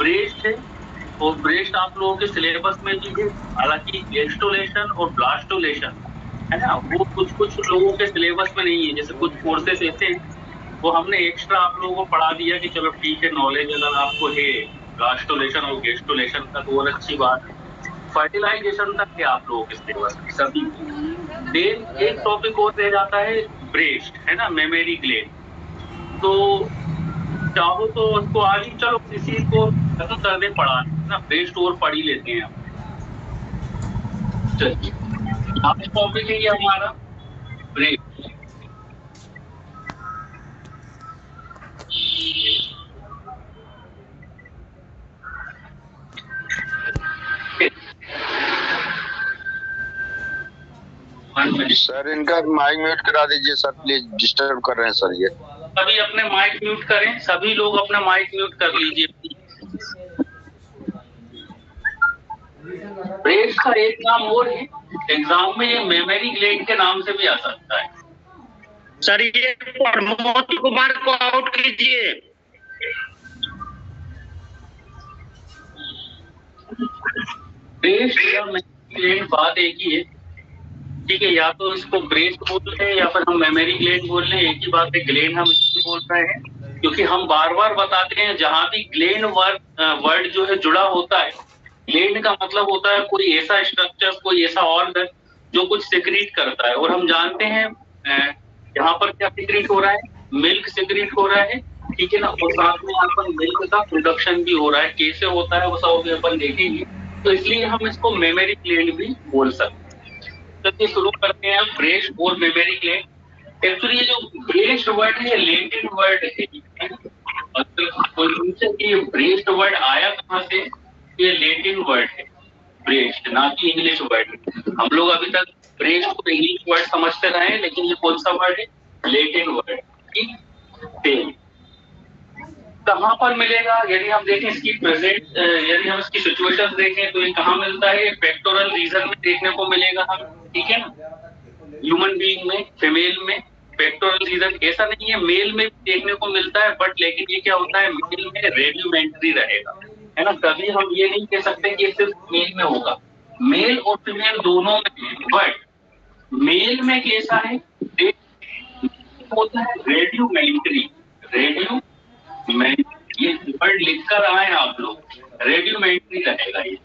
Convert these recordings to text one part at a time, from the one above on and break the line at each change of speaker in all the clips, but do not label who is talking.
Breast है, और breast आप लोगों के सिलेबस में भी है। हालांकि गेस्टुलेशन और ब्लास्टुलेशन है ना, वो कुछ कुछ लोगों के सिलेबस में नहीं है। जैसे कुछ कोर्सेस ऐसे हैं वो हमने एक्स्ट्रा आप लोगों को पढ़ा दिया कि चलो ठीक है, नॉलेज अगर आपको है ब्लास्टुलेशन और गेस्टुलेशन का तो और अच्छी बात है। फर्टिलाइजेशन तक है आप लोगों के सिलेबस में सभी। देन एक टॉपिक और रह जाता है ब्रेस्ट, है ना, मेमोरी ग्लैंड। तो चाहो तो उसको आज ही चलो इसी को खत्म कर दे पढ़ाना, ना ब्रेस्ट और पढ़ ही लेते हैं। चलिए, आज टॉपिक है ये हमारा ब्रेस्ट।
सर इनका माइक म्यूट करा दीजिए सर, प्लीज डिस्टर्ब कर रहे हैं सर ये।
सभी अपने माइक म्यूट करें, सभी लोग अपना माइक म्यूट कर लीजिए। ब्रेस्ट का एक नाम और है एग्जाम में, ये मेमोरी ग्लैंड के नाम से भी आ सकता है।
सर ये प्रमोद कुमार को आउट कीजिए।
ब्रेस्ट या मेमोरी ग्लैंड बात एक ही है, ठीक है। या तो इसको ब्रेस्ट बोल रहे हैं या फिर हम मेमोरी ग्लैंड बोल रहे हैं, एक ही बात है। ग्लैंड हम इसलिए बोल रहे हैं क्योंकि हम बार बार बताते हैं जहां भी ग्लैंड वर्ड जो है जुड़ा होता है, ग्लैंड का मतलब होता है कोई ऐसा स्ट्रक्चर, कोई ऐसा ऑर्गन जो कुछ सिक्रीट करता है। और हम जानते हैं यहाँ पर क्या सिक्रीट हो रहा है, मिल्क सिक्रीट हो रहा है, ठीक है ना। और साथ में यहाँ पर मिल्क का प्रोडक्शन भी हो रहा है। कैसे होता है वो सब अपन देखेंगे, तो इसलिए हम इसको मेमोरी ग्लैंड भी बोल सकते हैं। चलिए शुरू करते हैं ब्रेस्ट और मेमोरी ग्लैंड। एक्चुअली ये जो ब्रेस्ट वर्ड है लैटिन वर्ड है। कोई पूछे कि ब्रेस्ट वर्ड आया कहाँ से, ये लैटिन वर्ड है ब्रेस्ट, ना कि इंग्लिश वर्ड। हम लोग अभी तक ब्रेस्ट को इंग्लिश वर्ड समझते रहे, लेकिन ये कौन सा वर्ड है, लैटिन वर्ड। ठीक, कहाँ पर मिलेगा, यदि हम देखें इसकी प्रेजेंट, यदि हम इसकी सिचुएशन देखें तो ये कहाँ मिलता है, पेक्टोरल रीजन में देखने को मिलेगा हम, ठीक है ना। ह्यूमन बीइंग में, फीमेल में पेक्टोरल रीजन, ऐसा नहीं है मेल में भी देखने को मिलता है, बट लेकिन ये क्या होता है, मेल में रेडियोमेंट्री रहेगा, है ना। कभी हम ये नहीं कह सकते कि सिर्फ मेल में होगा, मेल और फीमेल दोनों में, बट मेल में कैसा है होता है रेडियोमेंट्री। ये वर्ड लिख कर आए आप लोग, रेडियोमेंट्री रहेगा ये।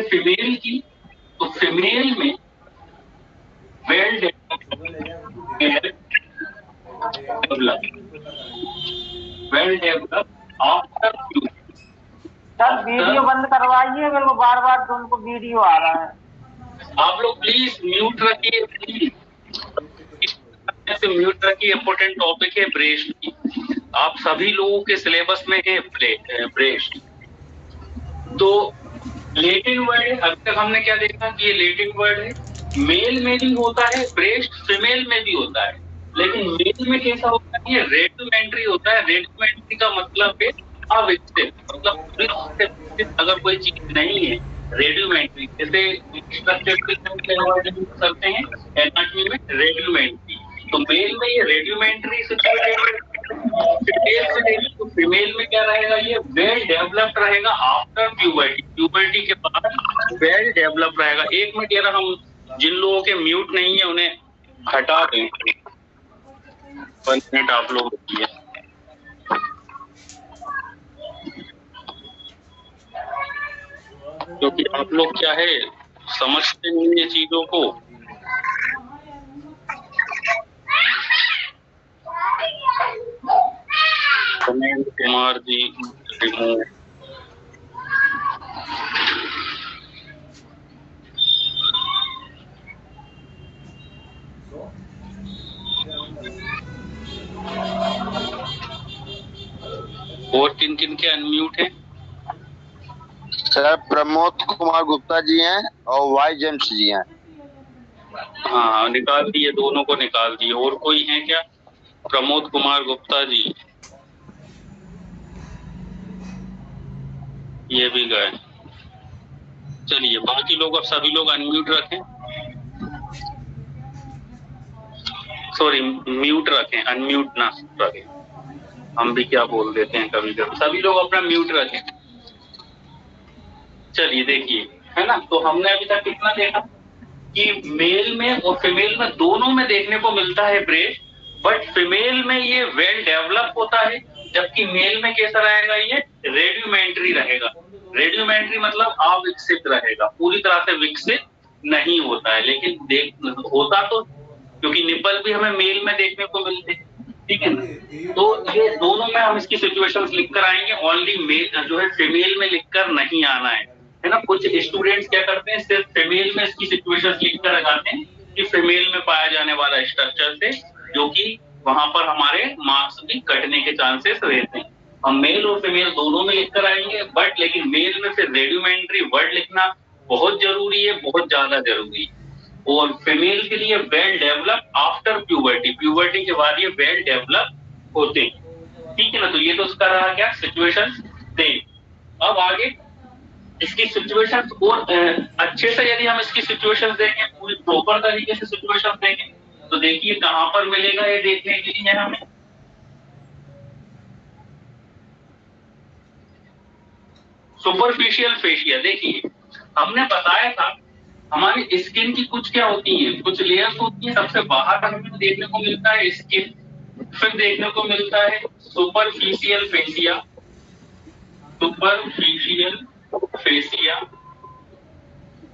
फीमेल की, तो फीमेल में well develop after fusion.
Sir video बंद करवाइए, मेरे को बार बार तुमको वीडियो आ रहा है।
आप लोग प्लीज म्यूट रखिए, प्लीज म्यूट रखिए। इंपोर्टेंट टॉपिक है ब्रेस्ट की, आप सभी लोगों के सिलेबस में है ब्रेस्ट। तो लैटिन वर्ड है, अभी तक हमने क्या देखा कि ये लैटिन वर्ड है। मेल में भी होता है ब्रेस्ट, फीमेल में भी होता है, लेकिन मेल में कैसा होता है, ये रेडियोमेंट्री होता है। रेडियोमेंट्री का मतलब है अविकसित, मतलब अगर कोई चीज नहीं है रेडियोमेंट्री, जैसे करते हैं एनाटॉमी में रेडियोमेंट्री, तो मेल में ये रेडियोमेंट्री सिचुएशन, फीमेल में क्या रहेगा, ये वेल डेवलप्ड रहेगा आफ्टर प्यूबर्टी। प्यूबर्टी के बाद वेल डेवलप्ड रहेगा। एक मिनट यार, हम जिन लोगों के म्यूट नहीं है उन्हें हटा दें, 1 मिनट आप लोग रुकिए। क्योंकि आप लोग क्या है समझते नहीं ये चीजों को। कुमार जी रिमूव, और किन किन के अनम्यूट हैं?
सर प्रमोद कुमार गुप्ता जी हैं और वाई जेम्स जी हैं।
हाँ निकाल दिए, दोनों को निकाल दिए। और कोई है क्या? प्रमोद कुमार गुप्ता जी, ये भी गए। चलिए बाकी लोग, अब सभी लोग अनम्यूट रखें, सॉरी म्यूट रखें, अनम्यूट ना रखें। हम भी क्या बोल देते हैं कभी कभी। सभी लोग अपना म्यूट रखें। चलिए देखिए, है ना। तो हमने अभी तक कितना देखा कि मेल में और फीमेल में दोनों में देखने को मिलता है ब्रेस्ट, बट फीमेल में ये वेल डेवलप होता है, जबकि मेल में कैसा रहेगा, ये रेडियोमेंट्री रहेगा। रेडियोमेंट्री मतलब अविकसित रहेगा, पूरी तरह से विकसित नहीं होता है। लेकिन देख होता तो, क्योंकि निपल भी हमें मेल में देखने को मिलते हैं, ठीक है ना। तो ये दोनों में हम इसकी सिचुएशंस लिख कर आएंगे, ओनली मेल जो है फीमेल में लिखकर नहीं आना है ना। कुछ स्टूडेंट्स क्या करते हैं, सिर्फ फीमेल में इसकी सिचुएशंस लिख कर लगाते हैं कि फीमेल में पाया जाने वाला स्ट्रक्चर से, जो कि वहां पर हमारे मार्क्स भी कटने के चांसेस रहते हैं। हम मेल और फीमेल दोनों में लिख कर आएंगे, बट लेकिन मेल में फिर रेडियोमेंट्री वर्ड लिखना बहुत जरूरी है, बहुत ज्यादा जरूरी है। और फीमेल के लिए well develop after puberty, puberty के बाद ये वेल डेवलप होते हैं, ठीक है ना। तो ये तो उसका रहा क्या, सिचुएशन दे। अब आगे इसकी सिचुएशन और अच्छे से यदि हम इसकी सिचुएशन देखें, पूरी प्रॉपर तरीके से सिचुएशन देखें, तो देखिए कहां पर मिलेगा ये देखने के लिए हमें। सुपरफिशियल फेशिया, देखिए हमने बताया था हमारी स्किन की कुछ क्या होती है, कुछ लेयर्स होती है। सबसे बाहर हमें देखने को मिलता है स्किन, फिर देखने को मिलता है सुपरफिशियल फेशिया, सुपरफिशियल फेशिया,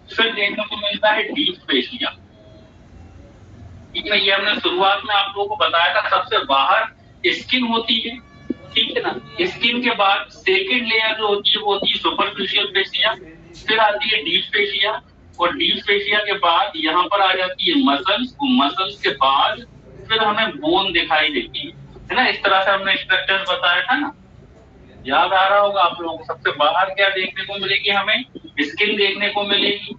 फिर देखने को मिलता है डीप फेशिया, ठीक है। ये हमने शुरुआत में आप लोगों को बताया था, सबसे बाहर स्किन होती है, ठीक है ना। स्किन के बाद सेकेंड लेयर जो होती है वो होती है सुपरफिशियल फेशिया, फिर आती है डीप फेशिया, और डीप फेशिया के बाद यहाँ पर आ जाती है मसल्स, मसल्स के बाद फिर हमें बोन दिखाई देती है ना। इस तरह से हमने स्ट्रक्चर बताया था ना, याद आ रहा होगा आप लोगों को। सबसे बाहर क्या देखने को मिलेगी, हमें स्किन देखने को मिलेगी,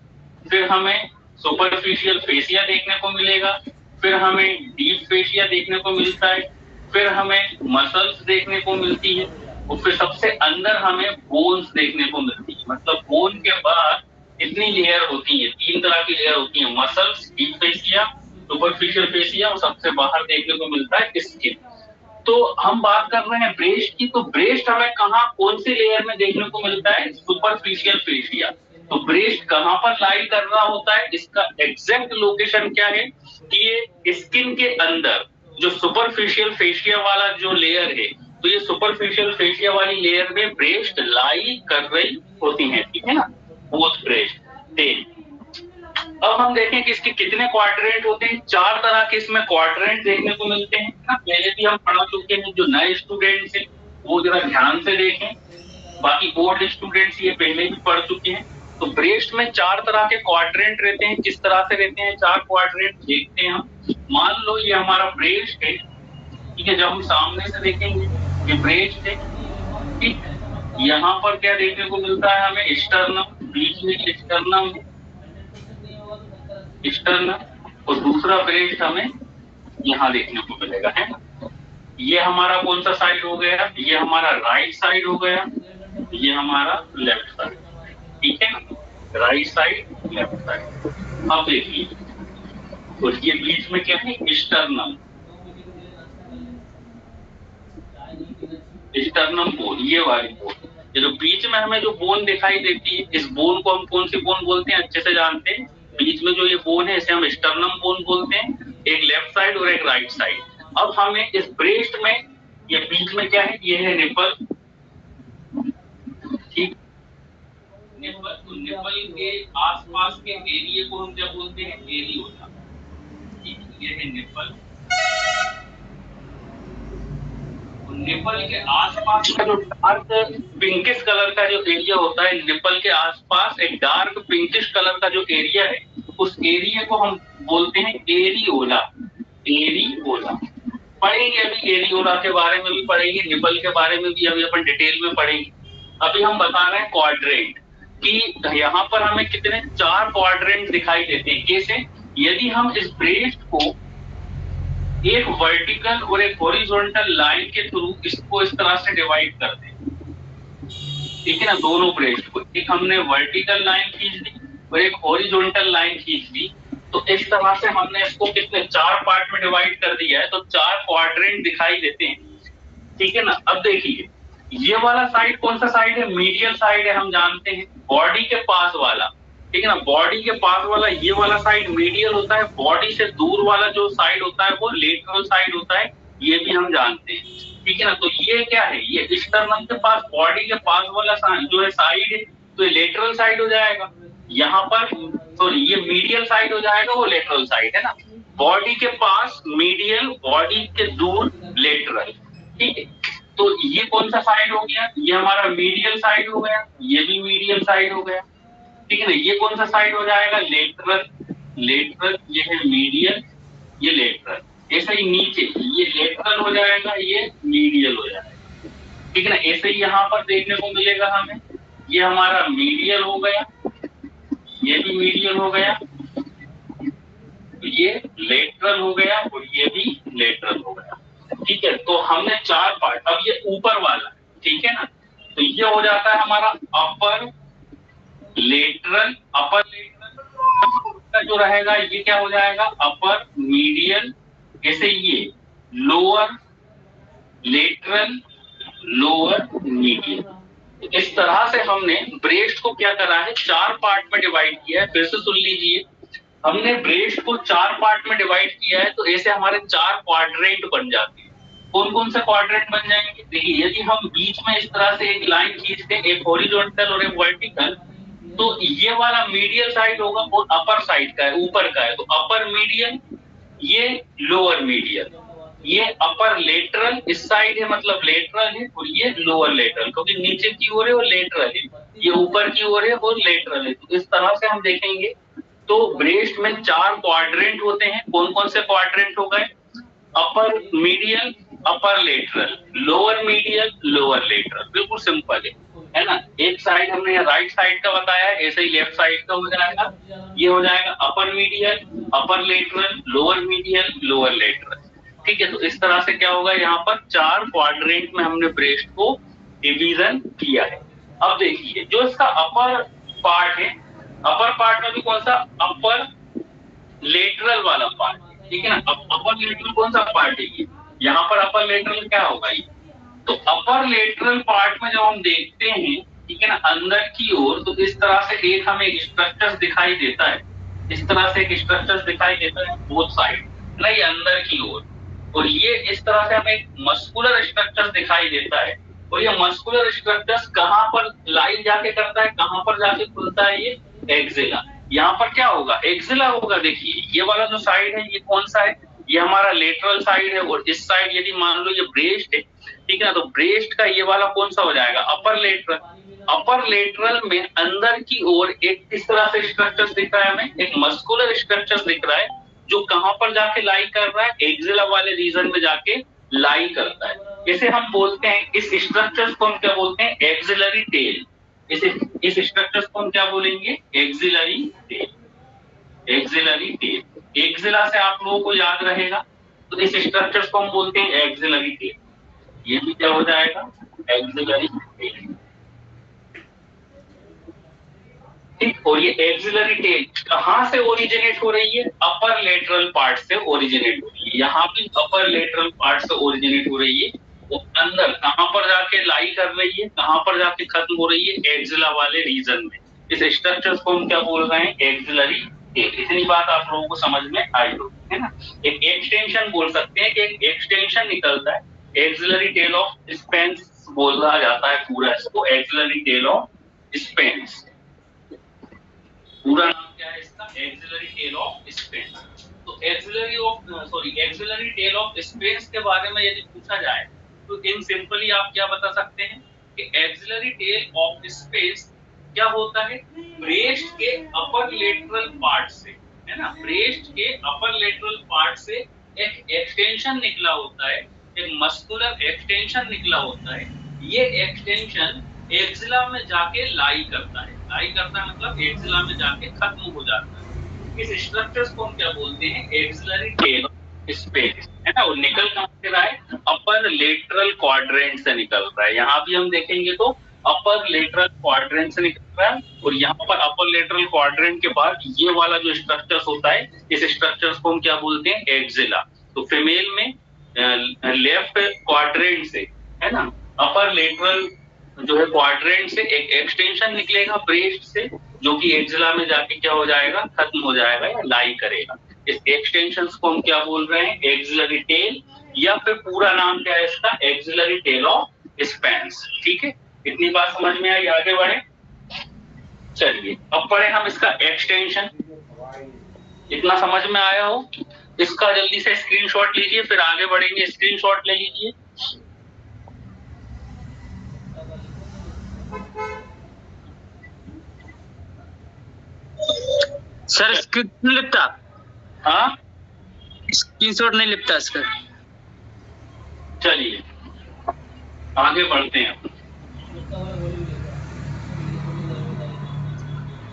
फिर हमें सुपरफिशियल फेशिया देखने को मिलेगा, फिर हमें डीप फेशिया देखने को मिलता है, फिर हमें मसल्स देखने को मिलती है, और फिर सबसे अंदर हमें बोन्स देखने को मिलती है। मतलब बोन के बाद इतनी लेयर होती है, 3 तरह की लेयर होती है, muscles, deep fascia, superficial fascia, और सबसे बाहर देखने को मिलता है स्किन। तो हम बात कर रहे हैं ब्रेस्ट की, तो ब्रेस्ट हमें कहाँ कौन सी लेयर में देखने को मिलता है, सुपरफिशियल फेशिया। तो ब्रेस्ट कहाँ पर लाई कर रहा होता है, इसका एग्जैक्ट लोकेशन क्या है कि ये स्किन के अंदर जो सुपरफिशियल फेशिया वाला जो लेयर है, तो ये सुपरफिशियल फेशिया वाली लेयर में ब्रेस्ट लाई कर रही होती है, ठीक है ना, बोथ ब्रेस्ट। अब हम देखें कि इसके कितने क्वाड्रेंट होते हैं। 4 तरह के इसमें क्वाड्रेंट देखने को मिलते हैं ना, पहले भी हम पढ़ा चुके हैं। जो नए स्टूडेंट्स हैं वो जरा ध्यान से देखें, बाकी ओल्ड स्टूडेंट्स ये पहले भी पढ़ चुके हैं। तो ब्रेस्ट में 4 तरह के क्वाड्रेंट रहते हैं। किस तरह से रहते हैं 4 क्वाड्रेंट, देखते हैं हम। मान लो ये हमारा ब्रेस्ट है, ठीक है। जब हम सामने से देखेंगे ये ब्रेस्ट है, ठीक। यहाँ पर क्या देखने को मिलता है हमें, स्टर्नम, बीच में स्टर्नम, स्टर्नम, और दूसरा ब्रेस्ट हमें यहाँ देखने को मिलेगा, है ना। ये हमारा कौन सा साइड हो गया, ये हमारा राइट साइड हो गया, ये हमारा लेफ्ट साइड, ठीक है ना, राइट साइड, लेफ्ट साइड। अब देखिए, तो ये बीच में क्या है, स्टर्नम, स्टर्नम बोन, ये वाली बोन। ये जो बीच में हमें जो बोन दिखाई देती है, इस बोन को हम कौन सी बोन बोलते हैं, अच्छे से जानते हैं। बीच में जो ये बोन है इसे हम स्टर्नम बोन बोलते हैं, एक लेफ्ट साइड और एक राइट साइड। अब हमें इस ब्रेस्ट में ये बीच में क्या है, ये है निपल, ठीक। निपल, तो निपल के आसपास के एरिया को हम क्या बोलते हैं, एरियोला, ठीक। ये है निपल। निपल के आसपास का जो डार्क पिंकिश कलर का जो एरिया होता है, निपल के आसपास एक डार्क पिंकिश कलर का जो एरिया है, उस एरिया को हम बोलते हैं एरियोला, एरियोला। पढ़ेंगे अभी एरियोला के बारे में भी पढ़ेंगे, निपल के बारे में भी अभी अपन डिटेल में पढ़ेंगे। अभी हम बता रहे हैं क्वाड्रेंट कि यहाँ पर हमें कितने 4 क्वाड्रेंट दिखाई देते हैं। कैसे, यदि हम इस ब्रेस्ट को एक वर्टिकल और एक हॉरिजॉन्टल लाइन के थ्रू इसको इस तरह से डिवाइड कर दें, ठीक है ना, दोनों ब्रेस्ट को एक हमने वर्टिकल लाइन खींच दी और एक हॉरिजॉन्टल लाइन खींच दी, तो इस तरह से हमने इसको कितने 4 पार्ट में डिवाइड कर दिया है। तो 4 क्वाड्रेंट दिखाई देते हैं। ठीक है ना। अब देखिए ये वाला साइड कौन सा साइड है, मीडियल साइड है, हम जानते हैं बॉडी के पास वाला, ठीक है ना। बॉडी के पास वाला ये वाला साइड मीडियल होता है, बॉडी से दूर वाला जो साइड होता है वो लेटरल साइड होता है, ये भी हम जानते हैं, ठीक है ना। तो ये क्या है, ये स्टर्नम के पास बॉडी के पास वाला जो है साइड है, तो ये लेटरल साइड हो जाएगा। यहाँ पर सॉरी ये मीडियल साइड हो जाएगा, वो लेटरल साइड है ना। बॉडी के पास मीडियल, बॉडी के दूर लेटरल, ठीक है। तो ये कौन सा साइड हो गया, ये हमारा मीडियल साइड हो गया, ये भी मीडियल साइड हो गया, ठीक है ना। ये कौन सा साइड हो जाएगा, लेटरल, लेटरल, ये है मीडियल, ये लेटरल। ऐसे ही नीचे ये लेटरल हो जाएगा, ये मीडियल हो जाएगा, ठीक है ना। ऐसे ही यहाँ पर देखने को मिलेगा हमें, ये हमारा मीडियल हो गया, ये भी मीडियल हो गया, ये लेटरल हो गया और ये भी लेटरल हो गया, ठीक है। तो हमने 4 पार्ट, अब ये ऊपर वाला, ठीक है ना। तो ये हो जाता है हमारा अपर लेटरल, अपर लेटरल का जो रहेगा ये क्या हो जाएगा, अपर मीडियल, ऐसे ये लोअर लेटरल, लोअर मीडियल। इस तरह से हमने ब्रेस्ट को क्या करा है, 4 पार्ट में डिवाइड किया है। फिर से सुन लीजिए, हमने ब्रेस्ट को 4 पार्ट में डिवाइड किया है, तो ऐसे हमारे 4 क्वाड्रेंट बन जाते हैं। कौन कौन से क्वाड्रेंट बन जाएंगे, देखिए यदि हम बीच में इस तरह से एक लाइन खींचते हैं, एक हॉरिजॉन्टल और एक वर्टिकल, तो ये वाला मीडियल साइड होगा और अपर साइड का है, ऊपर का है, तो अपर मीडियल, ये लोअर मीडियल, ये अपर लेटरल, इस साइड है मतलब लेटरल है, और ये लोअर लेटरल, क्योंकि नीचे की ओर है वो लेटरल है, ये ऊपर की ओर है वो लेटरल है। तो इस तरह से हम देखेंगे। तो ब्रेस्ट में 4 क्वाड्रेंट होते हैं। कौन कौन से क्वाड्रेंट हो गए, upper medial, upper lateral, lower medial, lower lateral, बिल्कुल सिंपल है ना। एक साइड हमने राइट साइड का बताया है, ऐसे ही लेफ्ट साइड का हो जाएगा, ये हो जाएगा upper medial, upper lateral, lower medial, lower lateral, ठीक है। तो इस तरह से क्या होगा, यहाँ पर 4 क्वाड्रेंट में हमने ब्रेस्ट को डिवीजन किया है। अब देखिए जो इसका अपर पार्ट है, अपर पार्ट में भी कौन सा, अपर लेटरल वाला पार्ट, ठीक है ना। अब अपर लेटरल कौन सा पार्ट है, ये यहाँ पर अपर लेटरल क्या होगा ये, तो अपर लेटरल पार्ट में जब हम देखते हैं, ठीक है ना, अंदर की ओर, तो इस तरह से एक हमें स्ट्रक्चर दिखाई देता है, इस तरह से एक स्ट्रक्चर दिखाई देता है बोथ साइड, ना ये अंदर की ओर, और ये इस तरह से हमें मस्कुलर स्ट्रक्चर दिखाई देता है। और ये मस्कुलर स्ट्रक्चर कहाँ पर लाई जाके करता है, कहाँ पर जाके खुलता है, ये एक्सिला। यहाँ पर क्या होगा, एक्सिला होगा। देखिए ये वाला जो साइड है ये कौन सा है, ये हमारा लेटरल साइड है, और इस साइड यदि मान लो ये ब्रेस्ट है, ठीक है ना, तो ब्रेस्ट का ये वाला कौन सा हो जाएगा, अपर लेटरल। अपर लेटरल में अंदर की ओर एक इस तरह से स्ट्रक्चर दिख रहा है हमें, एक मस्कुलर स्ट्रक्चर दिख रहा है, जो कहां पर जाके लाई कर रहा है, एक्सिला वाले रीजन में जाके लाई करता है। इसे हम बोलते हैं, इस स्ट्रक्चर को हम क्या बोलते हैं, एक्सिलरी टेल। इस स्ट्रक्चर को हम क्या बोलेंगे, axillary tail, axillary tail. Axilla से आप लोगों को याद रहेगा, तो इस स्ट्रक्चर को हम बोलते हैं एक्सिलरी टेल। ये भी क्या हो जाएगा, एक्सिलरी टेल, ठीक। और ये एक्सिलरी टेल कहां से ओरिजिनेट हो रही है, अपर लेटरल पार्ट से ओरिजिनेट हो रही है। यहाँ भी अपर लेटरल पार्ट से ओरिजिनेट हो रही है, वो अंदर कहां पर जाके लाई कर रही है, कहां पर जाके खत्म हो रही है, एक्सिला वाले रीजन में। इस स्ट्रक्चर को हम क्या बोल रहे हैं, एक्सिलरी टेल। इतनी बात आप लोगों को समझ में आई होगी, है ना। एक एक्सटेंशन बोल सकते हैं कि एक एक्सटेंशन निकलता है, एक्सिलरी टेल ऑफ स्पेंस बोला जाता है पूरा इसको, एक्सिलरी टेल ऑफ स्पेंस। पूरा नाम क्या है इसका, एक्सिलरी टेल ऑफ स्पेंस। तो एक्सिलरी टेल ऑफ स्पेंस के बारे में यदि पूछा जाए, तो इन सिंपली आप क्या बता सकते हैं कि एक्सिलरी टेल ऑफ स्पेंस क्या होता है, ब्रेस्ट के अपर लेटरल पार्ट से, है ना, ब्रेस्ट के अपर लेटरल पार्ट से एक एक्सटेंशन निकला होता है, एक मस्कुलर एक्सटेंशन निकला होता है। ये एक्सटेंशन एक्सिला में जाके लाई करता है, लाई करता है मतलब एक्सिला में जाके खत्म हो जाता है। इस स्ट्रक्चर को हम क्या बोलते हैं, एक्सिलरी टेल ऑफ स्पेंस, है ना। वो निकल कहां से रहा है, अपर लेटरल क्वाड्रेंट से निकल रहा है। यहाँ भी हम देखेंगे तो अपर लेटरल क्वाड्रेंट से निकल रहा है, और यहाँ पर अपर लेटरल क्वाड्रेंट के बाद ये वाला जो स्ट्रक्चर होता है, इस स्ट्रक्चर को हम क्या बोलते हैं, एक्सिला। तो फीमेल में लेफ्ट क्वाड्रेंट से, है ना। अपर लेटरल जो है क्वाड्रेंट से एक एक्सटेंशन निकलेगा ब्रेस्ट से, जो कि एक्सिला में जाके क्या हो जाएगा, खत्म हो जाएगा या लाई करेगा। इस एक्सटेंशन को हम क्या बोल रहे हैं, एक्सिलरी टेल, या फिर पूरा नाम क्या है इसका, एक्सिलरी टेल ऑफ स्पैन्स। ठीक है, इतनी बात समझ में आई, आगे बढ़े। चलिए अब पढ़े हम इसका एक्सटेंशन। इतना समझ में आया हो, इसका जल्दी से स्क्रीनशॉट लीजिए, फिर आगे बढ़ेंगे। स्क्रीनशॉट ले लीजिए।
सर स्क्रिप्ट नहीं लिखता,
हाँ
स्क्रीनशॉट नहीं लिखता इसका।
चलिए आगे बढ़ते हैं।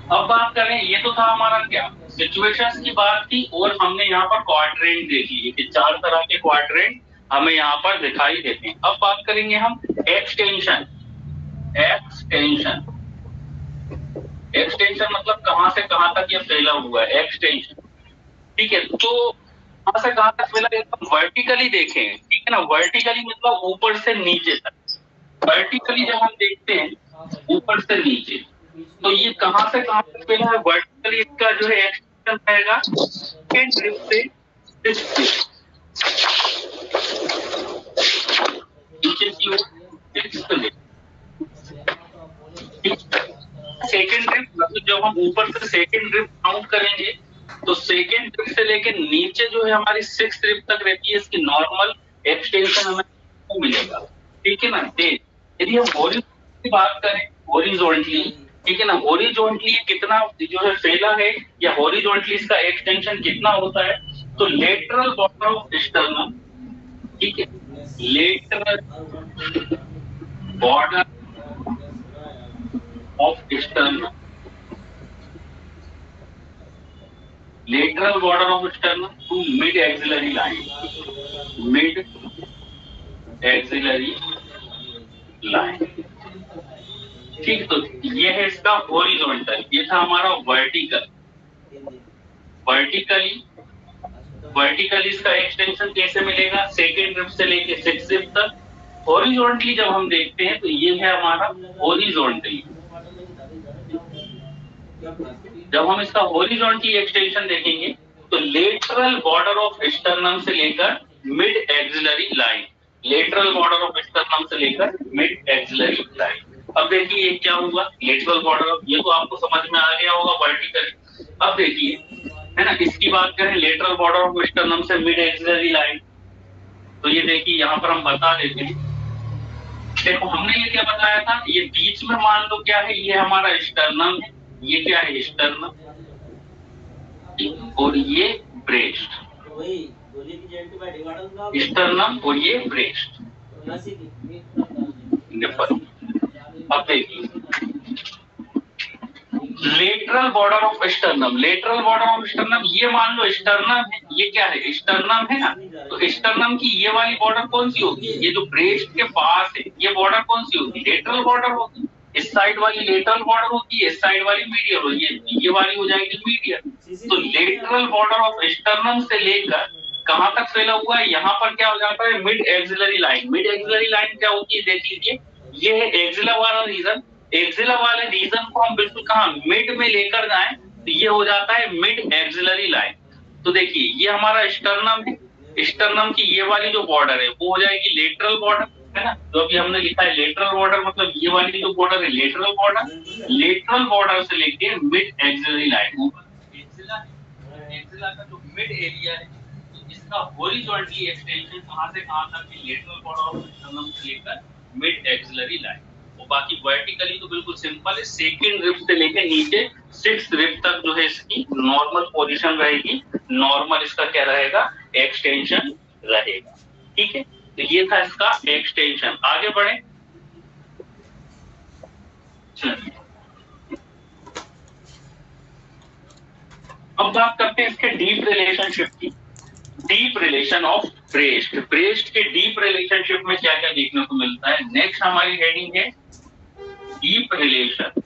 अब बात करें, ये तो था हमारा क्या, सिचुएशंस की बात थी, और हमने यहाँ पर क्वाड्रेंट देख लिए कि 4 तरह के क्वाड्रेंट हमें यहाँ पर दिखाई देते हैं। अब बात करेंगे हम एक्सटेंशन। एक्सटेंशन, एक्सटेंशन मतलब कहां से कहां तक ये फैला हुआ है, एक्सटेंशन। ठीक है, तो कहां से कहां तक फैला, एकदम वर्टिकली देखें। ठीक है ना, वर्टिकली मतलब ऊपर से नीचे तक। वर्टिकली जब हम देखते हैं ऊपर से नीचे, तो ये कहां से कहां तक फैला है वर्टिकली, इसका जो है एक्सटेंशन रहेगा सेकंड रिब से नीचे की ओर सिक्स्थ रिब। सेकंड रिब मतलब जब हम ऊपर से सेकंड रिब काउंट करेंगे, तो सेकंड रिब से लेकर नीचे जो है हमारी सिक्स्थ रिब तक रहती है, इसकी नॉर्मल एक्सटेंशन हमें मिलेगा। ठीक है ना। यदि हम हॉरिजॉन्टली की बात करें, हॉरिजॉन्टली, ठीक है ना, हॉरिजॉन्टली कितना जो है फैला है, या हॉरिजॉन्टली इसका एक्सटेंशन कितना होता है, तो लेटरल बॉर्डर ऑफ स्टर्नम, ठीक है, lateral border of sternum, lateral border of sternum to mid axillary line, mid axillary line. ठीक, तो ये है इसका हॉरिजॉन्टल, ये था हमारा वर्टिकल। वर्टिकली इसका एक्सटेंशन कैसे मिलेगा, सेकेंड रिब से लेके सिक्स्थ रिब तक। हॉरिजॉन्टली जब हम देखते हैं तो ये है हमारा हॉरिजॉन्टली। जब हम इसका हॉरिजॉन्टली एक्सटेंशन देखेंगे तो लेटरल बॉर्डर ऑफ स्टर्नम से लेकर mid axillary line, lateral border of sternum से लेकर मिड एक्सिलरी लाइन। अब देखिए ये क्या हुआ, लेटरल बॉर्डर, ये तो आपको समझ में आ गया होगा वर्टिकली। अब देखिए, है ना, इसकी बात करें लेटरल बॉर्डर ऑफ स्टर्नम से मिड एक्सिलरी लाइन, तो ये देखिए यहाँ पर हम बता देते हैं। देखो हमने ये क्या बताया था, ये बीच में मान लो क्या है, ये हमारा स्टर्नम है, ये क्या है स्टर्नम, और ये ब्रेस्ट, स्टर्नम और ये ब्रेस्ट, निप्पल। अब देखिए lateral border of sternum, lateral border of sternum, ये मान लो स्टर्नम है, ये क्या है स्टर्नम है ना, तो स्टर्नम की ये वाली बॉर्डर कौन सी होगी, ये जो ब्रेस्ट के पास है ये बॉर्डर कौन सी होगी, लेटरल बॉर्डर होगी। इस साइड वाली लेटरल बॉर्डर होती है, इस साइड वाली मीडियल होगी, ये वाली हो जाएगी मीडियल। तो लेटरल बॉर्डर ऑफ स्टर्नम से लेकर कहां तक फैला हुआ है, यहाँ पर क्या हो जाता है mid axillary line. Mid axillary line क्या होती है, देख लीजिए, ये है एक्सिला वाला रीजन। एक्सिला वाले रीजन को हम बिल्कुल कहां मिड में लेकर जाएं तो ये हो जाता है मिड एक्सिलरी लाइन। तो देखिए ये हमारा स्टर्नम है, स्टर्नम की ये वाली जो बॉर्डर है वो हो जाएगी लेटरल बॉर्डर, है ना, जो अभी हमने लिखा है लेटरल बॉर्डर, मतलब ये वाली जो बॉर्डर है लेटरल बॉर्डर। लेटरल बॉर्डर से लेके मिड एक्सिलरी लाइन, एक्सिला का जो मिड एरिया है, तो इसका हॉरिजॉन्टली एक्सटेंशन कहां से कहां तक है, लेटरल बॉर्डर ऑफ स्टर्नम से लेकर मिड एक्सिलरी लाइन। और बाकी वर्टिकली तो बिल्कुल सिंपल है, सेकंड रिब से लेकर नीचे सिक्स्थ रिब तक जो है इसकी नॉर्मल पोजीशन रहेगी, नॉर्मल इसका क्या रहेगा, एक्सटेंशन रहेगा। ठीक है, तो ये था इसका एक्सटेंशन। आगे बढ़े, अब बात करते हैं इसके डीप रिलेशनशिप की। Deep relation of breast, breast के डीप रिलेशनशिप में क्या क्या देखने को मिलता है। नेक्स्ट हमारी हेडिंग है डीप रिलेशन।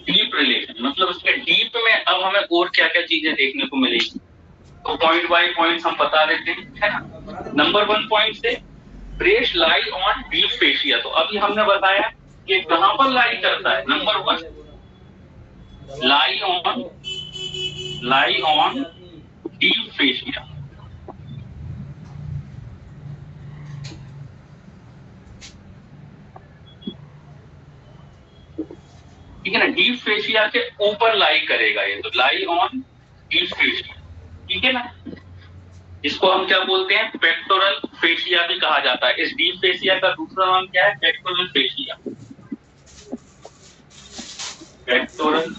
डीप रिलेशन मतलब इसके डीप में अब हमें और क्या क्या चीजें देखने को मिलेगी। तो पॉइंट बाय पॉइंट हम बता देते हैं, है ना। नंबर 1 पॉइंट से breast lie on deep fascia, तो अभी हमने बताया कि कहां पर लाई करता है। Number 1 lie on deep fascia. ठीक है ना, डीप फेशिया के ऊपर लाई करेगा ये, तो लाई ऑन डीप फेशिया। ठीक है ना, इसको हम क्या बोलते हैं, पेक्टोरल फेशिया भी कहा जाता है। इस डीप फेशिया का दूसरा नाम क्या है, पेक्टोरल फेशिया। पेक्टोरल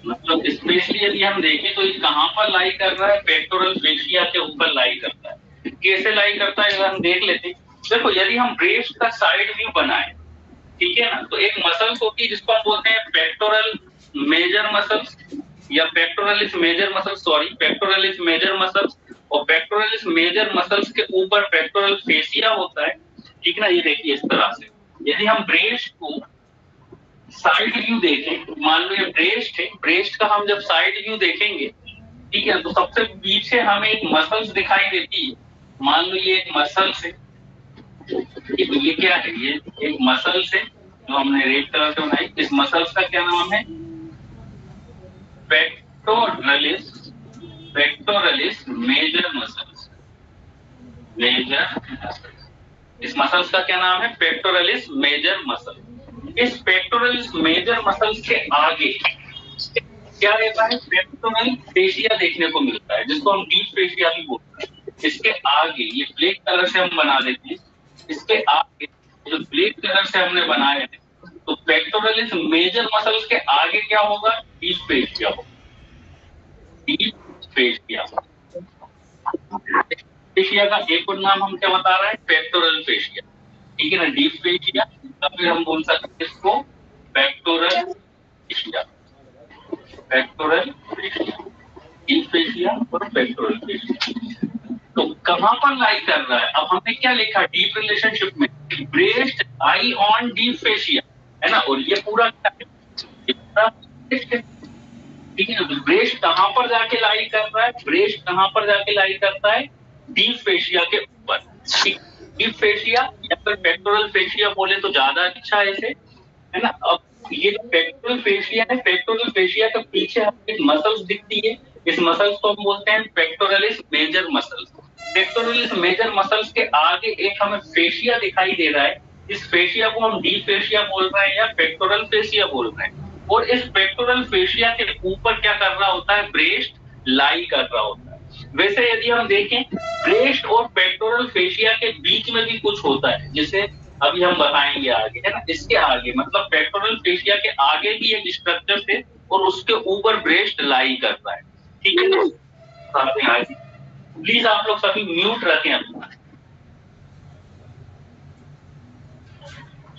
मतलब स्पेशली यदि हम देखें तो ये कहां पर लाई कर रहा है, पेक्टोरल फेशिया के ऊपर लाई करता है। कैसे लाई करता है अगर हम देख लेते हैं, देखो यदि हम ब्रेस्ट का साइड व्यू बनाए, ठीक है ना, तो एक मसल्स होती है जिसको हम बोलते हैं पेक्टोरल मेजर मसल्स या pectoralis major muscles, sorry pectoralis major muscles. और पेक्टोरलिस मेजर मसल्स के ऊपर पेक्टोरल फेशिया होता है। ठीक ना, ये देखिए इस तरह से यदि हम ब्रेस्ट को साइड व्यू देखें, मान लो ये ब्रेस्ट है, ब्रेस्ट का हम जब साइड व्यू देखेंगे, ठीक है, तो सबसे पीछे हमें एक मसल्स दिखाई देती है। मान लो ये एक मसल्स है, ये क्या है, ये एक मसल्स है जो हमने रेड कलर से बनाई। इस मसल्स का क्या नाम है, पेक्टोरलिस मेजर मसल्स। इस मसल्स का क्या नाम है, पेक्टोरलिस मेजर मसल। इस पेक्टोरलिस मेजर मसल्स के आगे क्या रहता है, पेक्टोरल फेशिया देखने को मिलता है, जिसको हम डीप फेशिया भी बोलते हैं। इसके आगे ये ब्लैक कलर से हम बना देते हैं, इसके आगे जो ब्लैक कलर से हमने बनाए हैं, तो पेक्टोरलिस मेजर मसल्स के आगे क्या होगा, डीप फेशिया होगा। डीप फेशिया, फेशिया का एक और नाम हम क्या बता रहे हैं, पेक्टोरल फेशिया। ठीक है ना, डीप फेशिया या फिर हम बोल सकते हैं इसको pectoral fascia. Pectoral fascia, deep fascia और पेक्टोरल फेशिया। तो कहां पर लाई कर रहा है, अब हमने क्या लिखा डीप रिलेशनशिप में, breast I on deep fascia, है ना। और ये पूरा क्या है, ये पूरा ठीक है ना। ब्रेस्ट कहां पर जाके लाई कर रहा है, ब्रेस्ट कहां पर जाके लाई करता है, डीप फेशिया के ऊपर। डीप फेशिया या फिर पेक्टोरल फेशिया बोले तो ज्यादा अच्छा है इसे, है ना। अब ये जो पेक्टोरल फेशिया है, पेक्टोरल फेशिया के पीछे हमें एक मसल्स दिखती है, इस मसल्स को हम बोलते हैं pectoralis major muscles. Pectoralis major muscles के आगे एक हमें फेशिया दिखाई दे रहा है, इस फेशिया को हम डीप फेशिया बोल रहे हैं या पेक्टोरल फेशिया बोल रहे हैं। और इस पेक्टोरल फेशिया के ऊपर क्या कर रहा होता है, ब्रेस्ट लाई कर रहा होता है। वैसे यदि हम देखें, ब्रेस्ट और पेक्टोरल फेशिया के बीच में भी कुछ होता है, जिसे अभी हम बताएंगे आगे, है ना। इसके आगे मतलब पेक्टोरल फेशिया के आगे भी एक स्ट्रक्चर है और उसके ऊपर ब्रेस्ट लाई करता है। ठीक है ना, प्लीज आप लोग सभी म्यूट रखें अपना।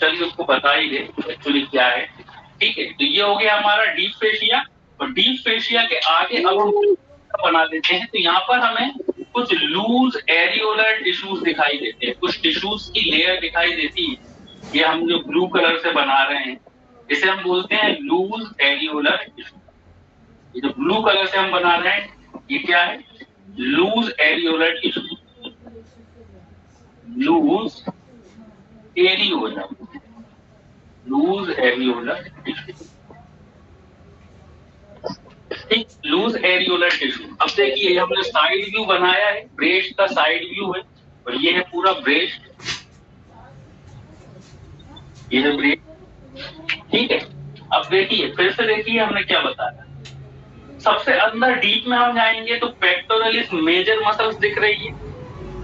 चलिए उसको बता ही दे एक्चुअली क्या है। ठीक है, तो ये हो गया हमारा डीप फेशिया। और डीप फेशिया के आगे अब हम बना देते हैं, तो यहाँ पर हमें कुछ लूज एरियोलर टिश्यूज दिखाई देते हैं, कुछ टिश्यूज की लेयर दिखाई देती है। ये हम जो ब्लू कलर से बना रहे हैं, इसे हम बोलते हैं लूज एरियोलर टिश्यू। ये जो ब्लू कलर से हम बना रहे हैं, ये क्या है, loose areolar tissue. Loose areolar tissue, ठीक, लूज एरियोलर टिश्यू। अब देखिए हमने साइड व्यू बनाया है, ब्रेस्ट का साइड व्यू है, और ये है पूरा ब्रेस्ट, ये है ब्रेस्ट। ठीक है, अब देखिए फिर से देखिए हमने क्या बताया। सबसे अंदर डीप में हम जाएंगे तो पेक्टोरलिस मेजर मसल्स दिख रही है।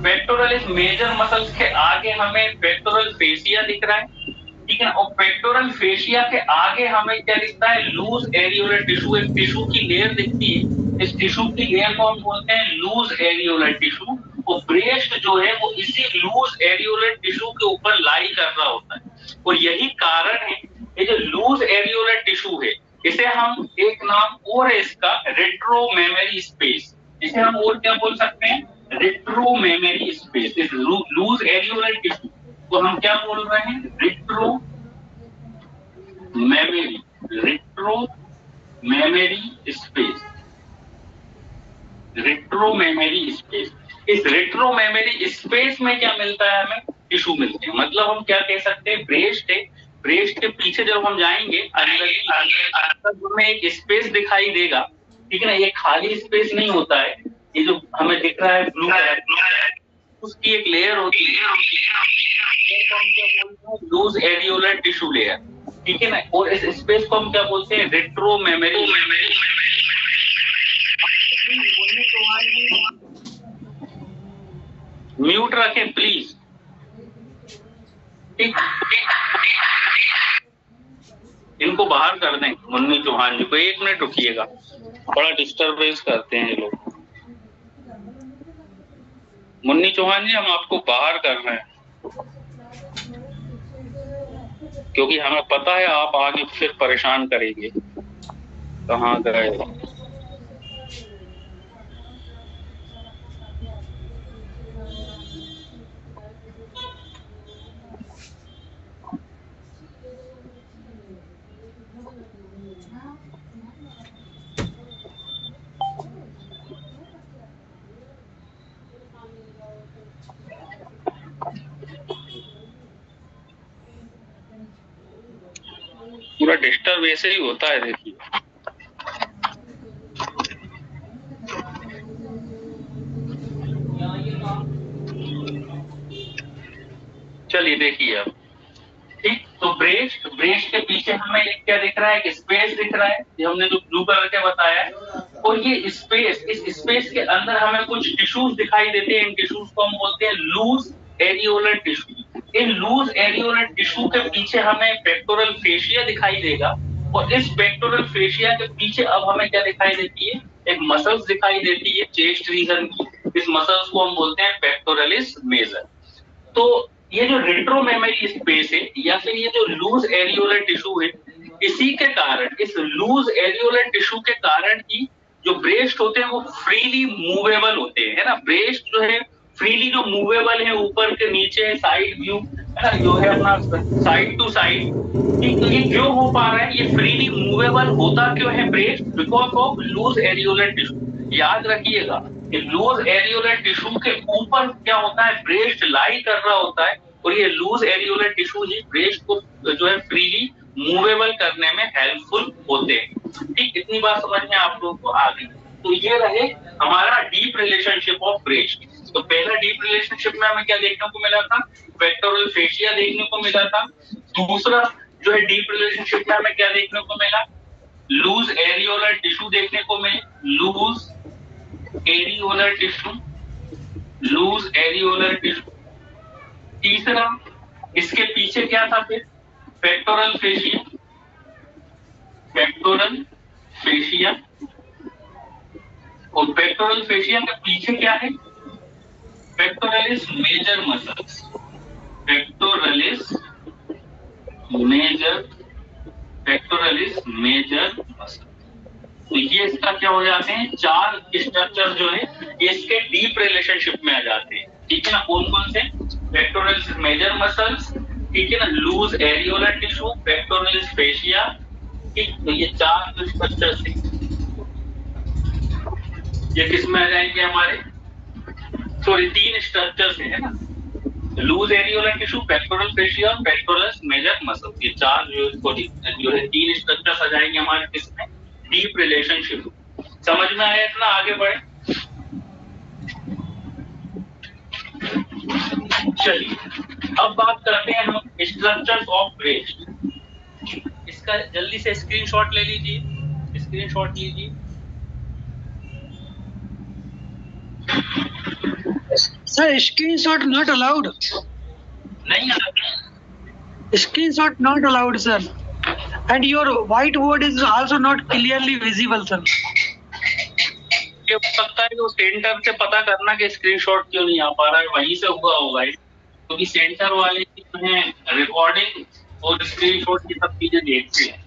पेक्टोरलिस मेजर मसल्स के आगे हमें पेक्टोरल फेशिया दिख रहा है, ठीक है ना। और पेक्टोरल फेशिया के आगे हमें क्या दिखता है, लूज एरियोलर टिश्यू, एक टिश्यू की लेयर दिखती है। इस टिश्यू की लेयर को हम बोलते हैं लूज एरियोलर टिश्यू। और ब्रेस्ट जो है वो इसी लूज एरियोलर टिश्यू के ऊपर लाई कर रहा होता है। और यही कारण है, ये जो लूज एरियोलर टिश्यू है, इसे हम एक नाम और है इसका, रेट्रोमेमरी स्पेस। इसे हम और क्या बोल सकते हैं, रेट्रोमेमरी स्पेस। इस लूज एरियोलर टिश्यू को हम क्या बोल रहे हैं, रेट्रोमेमरी स्पेस। Retro memory space. इस रेट्रो मेमोरी स्पेस में क्या मिलता है हमें? टिश्यू मिलते हैं। मतलब हम क्या कह सकते हैं, ब्रेस्ट है, ब्रेस्ट के पीछे जब हम जाएंगे अंदर हमें एक स्पेस दिखाई देगा, ठीक है ना। ये खाली स्पेस नहीं होता है, ये जो हमें दिख रहा है ब्लू कलर, उसकी एक लेयर होती है, लूज एरियोलर टिश्यू लेयर, ठीक है ना। और इस स्पेस को हम क्या बोलते हैं? Retro memory. म्यूट रखें प्लीज, ठीक। इनको बाहर कर दें, मुन्नी चौहान जी को। 1 मिनट रुकिएगा, बड़ा डिस्टरबेंस करते हैं ये लोग। मुन्नी चौहान जी, हम आपको बाहर कर रहे हैं क्योंकि हमें पता है आप आगे फिर परेशान करेंगे। कहाँ गए? पूरा डिस्टर्ब ऐसे ही होता है, देखिए। चलिए देखिए अब, ठीक। तो ब्रेस्ट के पीछे हमें एक क्या दिख रहा है? एक स्पेस दिख रहा है, ये हमने जो ब्लू कलर के बताया है। और ये स्पेस, इस स्पेस के अंदर हमें कुछ टिश्यूज दिखाई देते हैं। इन टिश्यूज को हम बोलते हैं लूज एरियोलर टिश्यू। इन लूज एरियोलर टिश्यू के पीछे हमें पेक्टोरल फेशिया दिखाई देगा। और इस पेक्टोरल फेशिया के पीछे अब हमें क्या दिखाई देती है? एक मसल्स दिखाई देती है चेस्ट रीजन की। इस मसल्स को हम बोलते हैं पेक्टोरलिस मेजर। तो ये जो रेट्रो मेमोरी स्पेस है या फिर ये जो लूज एरियोलर टिश्यू है, इसी के कारण, इस लूज एरियोलर टिश्यू के कारण ही जो ब्रेस्ट होते हैं वो फ्रीली मूवेबल होते हैं, है ना। ब्रेस्ट जो है फ्रीली जो मूवेबल है, ऊपर के नीचे साइड व्यू, है ना, जो है अपना साइड टू साइड। तो ये क्यों हो पा रहा है? ये फ्रीली मूवेबल होता क्यों है breast? Because of loose areolar tissue. याद रखिएगा कि लूज एरियोलर टिश्यू के ऊपर क्या होता है? ब्रेस्ट लाई कर रहा होता है। और ये लूज एरियोलर टिश्यू ही ब्रेस्ट को जो है फ्रीली मूवेबल करने में हेल्पफुल होते हैं, ठीक। इतनी बात समझ में आप लोगों को आ गई। तो ये रहे हमारा डीप रिलेशनशिप ऑफ ब्रेस्ट। तो पहला डीप रिलेशनशिप में हमें क्या देखने को मिला था? पेक्टोरल फेशिया देखने को मिला था। दूसरा जो है डीप रिलेशनशिप में हमें क्या देखने को मिला? लूज एरियोलर टिश्यू देखने को मिले, loose areolar tissue, loose areolar tissue. तीसरा इसके पीछे क्या था फिर? Pectoral fascia, pectoral fascia. और पेक्टोरल फेशिया के पीछे क्या है? Pectoralis major muscles, pectoralis major, pectoralis major muscle. तो ये इसका क्या हो जाते हैं? 4 स्ट्रक्चर जो है ये इसके डीप रिलेशनशिप में आ जाते हैं, ठीक है ना। कौन कौन से? पेक्टोरलिस मेजर मसल्स, ठीक है ना, loose areolar tissue, pectoralis fascia, ठीक। तो ये 4 स्ट्रक्चर थे, ये किस में आ जाएंगे हमारे? सॉरी 3 स्ट्रक्चर्स है ना, loose areolar tissue, pectoral fascia और पेक्टोरलिस मेजर मसल। ये 4 जो है 3 स्ट्रक्चर्स आ जाएंगे हमारे किसमें? Deep relationship. समझ में आया? इतना आगे बढ़े। चलिए अब बात करते हैं हम स्ट्रक्चर्स ऑफ ब्रेस्ट। इसका जल्दी से स्क्रीनशॉट ले लीजिए, स्क्रीनशॉट लीजिए।
Sir, screenshot not allowed.
नहीं आता,
Screenshot not allowed, sir. And your whiteboard is also not clearly visible, sir.
ये हो सकता है वो सेंटर से पता करना कि स्क्रीनशॉट क्यों नहीं आ पा रहा है, वहीं से हुआ होगा। क्योंकि सेंटर वाले जो है रिकॉर्डिंग और स्क्रीनशॉट की सब चीजें देखते हैं।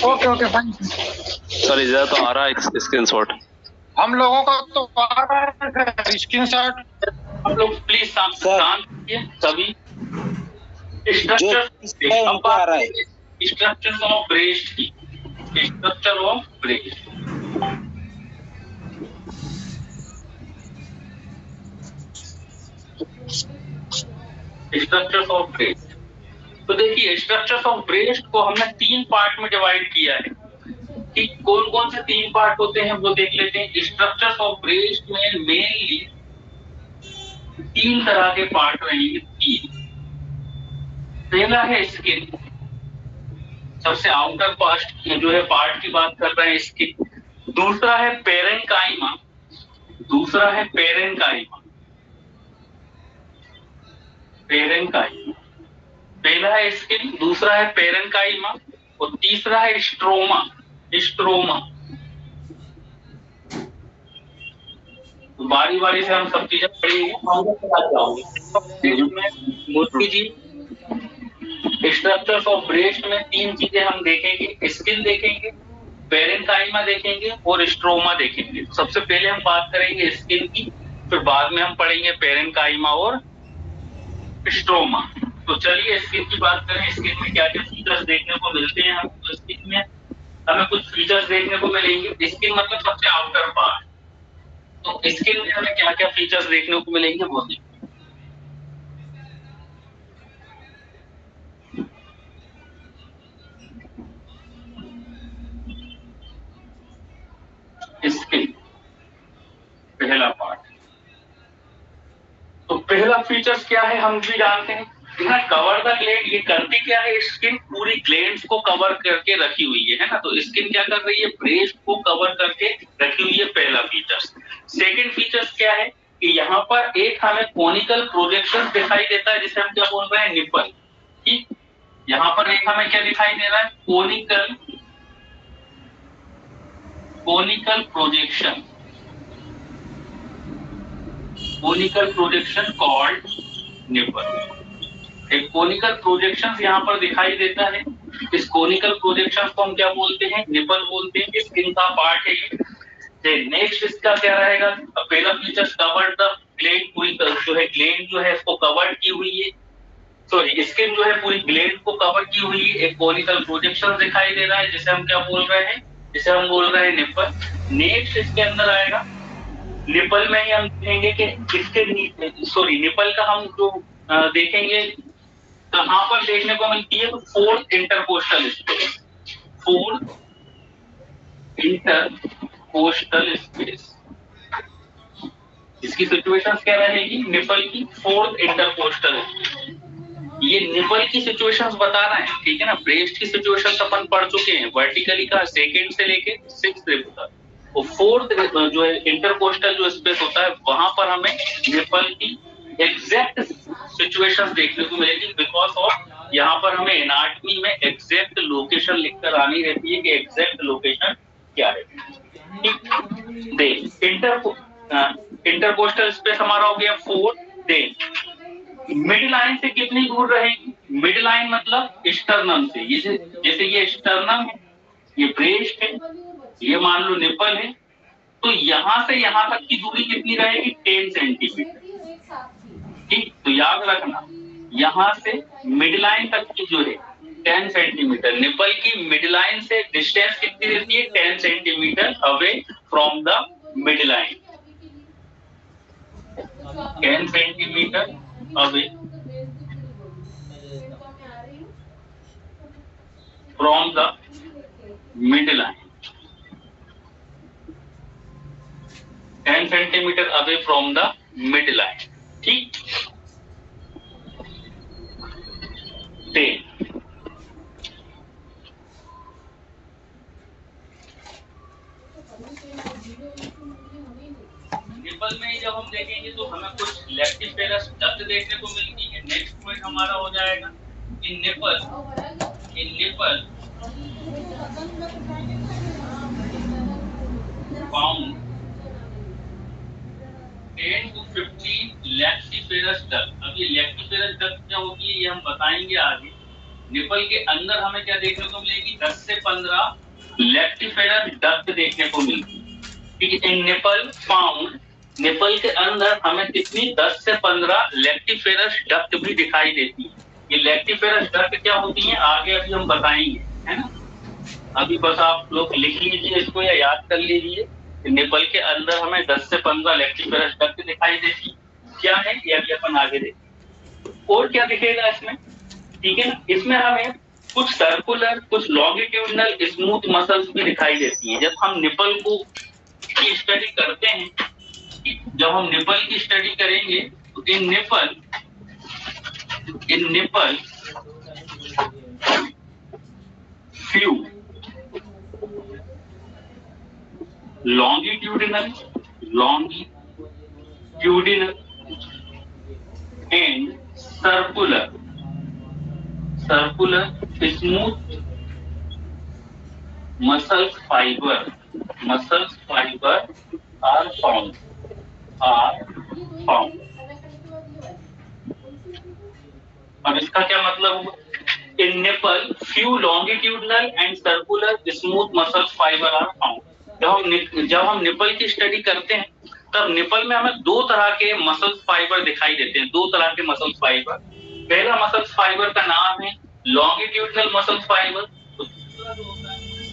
Okay, fine.
सर इधर तो आ रहा है स्क्रीनशॉट,
हम लोगों का तो स्क्रीनशॉट।
आप लोग प्लीज शांत रहिए सभी। स्ट्रक्चर ऑफ ब्रेस्ट की, structure of breast. Structures of breast. तो देखिए स्ट्रक्चर्स ऑफ ब्रेस्ट को हमने 3 पार्ट में डिवाइड किया है कि कौन कौन से 3 पार्ट होते हैं वो देख लेते हैं। स्ट्रक्चर्स ऑफ ब्रेस्ट में मेनली 3 तरह के पार्ट रहेंगे। 3। पहला है स्किन, सबसे आउटर पार्ट जो है पार्ट की बात कर रहे हैं स्किन। दूसरा है पेरेन्काइमा, दूसरा है पेरेन्काइमा, पेरेन्काइमा। पहला है स्किन, दूसरा है पेरेन्काइमा और तीसरा है स्ट्रोमा, स्ट्रोमा। तो बारी बारी से हम सब चीजें पढ़ेंगे। मूर्ति जी स्ट्रक्चर्स ऑफ ब्रेस्ट में 3 चीजें हम देखेंगे, स्किन देखेंगे, पेरेन्काइमा देखेंगे और स्ट्रोमा देखेंगे। सबसे पहले हम बात करेंगे स्किन की, फिर बाद में हम पढ़ेंगे पेरेन्काइमा और स्ट्रोमा। तो चलिए स्किन की बात करें। स्किन में क्या क्या फीचर्स देखने को मिलते हैं हम। तो स्किन में हमें कुछ फीचर्स देखने को मिलेंगे। स्किन मतलब सबसे आउटर पार्ट। तो स्किन में हमें क्या क्या फीचर्स देखने को मिलेंगे वो देखिए। स्किन पहला पार्ट। तो पहला फीचर्स क्या है हम भी जानते हैं। कवर द ग्लैंड, ये करती क्या है, स्किन पूरी ग्लैंड्स को कवर करके रखी हुई है ना। तो स्किन क्या कर रही है, ब्रेस्ट को कवर करके रखी हुई है, पहला फीचर्स। सेकंड फीचर्स क्या है कि यहाँ पर एक हमें कोनिकल प्रोजेक्शन दिखाई देता है जिसे हम क्या बोल रहे हैं, निपल। ठीक, यहाँ पर एक हमें क्या दिखाई दे रहा है, conical projection, conical projection called nipple. एक कोनिकल प्रोजेक्शन यहाँ पर दिखाई देता है। इस कोनिकल प्रोजेक्शन को हम क्या बोलते हैं, निपल बोलते हैं। स्किन का पार्ट है ये। नेक्स्ट इसका क्या रहेगा, पहला फीचर कवर्ड द ग्लैंड, पूरी जो है ग्लैंड जो है इसको कवर्ड की हुई है। सॉरी, स्किन जो है पूरी ग्लैंड को कवर की हुई है। एक कोनिकल प्रोजेक्शन दिखाई दे रहा है जिसे हम क्या बोल रहे हैं, जिसे हम बोल रहे हैं निपल। नेक्स्ट इसके अंदर आएगा निपल में ही हम देखेंगे कि इसके सॉरी निपल का हम जो देखेंगे कहां पर देखने को मिलती है, तो 4th intercostal space, 4th intercostal space. इसकी सिचुएशन क्या रहेगी, निपल की 4th इंटरकोस्टल स्पेस। ये निपल की सिचुएशंस बता रहे हैं, ठीक है ना। ब्रेस्ट की सिचुएशंस अपन पढ़ चुके हैं, वर्टिकली का 2nd से लेके 6th तक। और 4th जो है इंटरकोस्टल जो स्पेस होता है वहां पर हमें निपल की एग्जैक्ट सिचुएशंस देखने को मिलेगी। बिकॉज ऑफ यहाँ पर हमें एनाटमी में एग्जैक्ट लोकेशन लिखकर आनी रहती है कि एग्जैक्ट लोकेशन क्या है। ठीक, देख इंटरकोस्टल स्पेस हमारा हो गया 4। देख मिड लाइन से कितनी दूर रहेगी, मिड लाइन मतलब स्टर्नम से। ये जैसे ये स्टर्नम है, ये ब्रेस्ट है, ये मान लो निपल है, तो यहां से यहां तक की दूरी कितनी रहेगी, 10 सेंटीमीटर। ठीक, तो याद रखना यहां से मिड लाइन तक की जो है 10 सेंटीमीटर। निपल की मिड लाइन से डिस्टेंस कितनी रहती है, 10 centimetre away from the mid line, 10 centimetre away from the mid line, 10 centimetre away from the mid line. ठीक, निपल में जब हम देखेंगे तो हमें कुछ लैक्टिफेरस डक्ट देखने को मिलती है। नेक्स्ट पॉइंट हमारा हो जाएगा in nipple found 10 to 15 lactiferous duct. अब ये लैक्टिफेरस डक्ट क्या होती है ये हम बताएंगे आगे। निपल के अंदर हमें क्या देखने को मिलेगी, 10 से 15 लैक्टिफेरस डक्ट देखने को मिलती है। ठीक है, इन निपल फाउंड, निपल के अंदर हमें कितनी 10 से 15 लैक्टिफेरस डक्ट भी दिखाई देती है। ये लैक्टिफेरस डक्ट क्या होती है आगे अभी हम बताएंगे, है ना। अभी बस आप लोग लिख लीजिए इसको या याद कर लीजिए। निपल के अंदर हमें 10 से 15 लैक्टिफेरस डक्ट दिखाई देती है। क्या है ये अभी अपन आगे देखें। और क्या दिखेगा इसमें, ठीक है ना, इसमें हमें कुछ सर्कुलर, कुछ लॉन्गिट्यूडनल स्मूथ मसल्स भी दिखाई देती हैं। जब हम निपल को की स्टडी करते हैं, जब हम निपल की स्टडी करेंगे तो in nipple few longitudinal and circular smooth muscle fiber are found. अब इसका क्या मतलब हुआ? In nipple, few longitudinal and circular smooth muscle fiber are found. जब हम निपल की स्टडी करते हैं तब निपल में हमें दो तरह के मसल फाइबर दिखाई देते हैं, दो तरह के मसल फाइबर। पहला मसल फाइबर का नाम है longitudinal muscle fibre,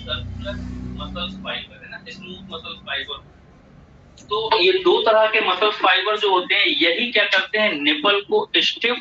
circular muscle fibre है ना, स्मूथ मसल फाइबर। तो ये दो तरह के मसल फाइबर जो होते हैं यही क्या करते हैं, निपल को स्टिफ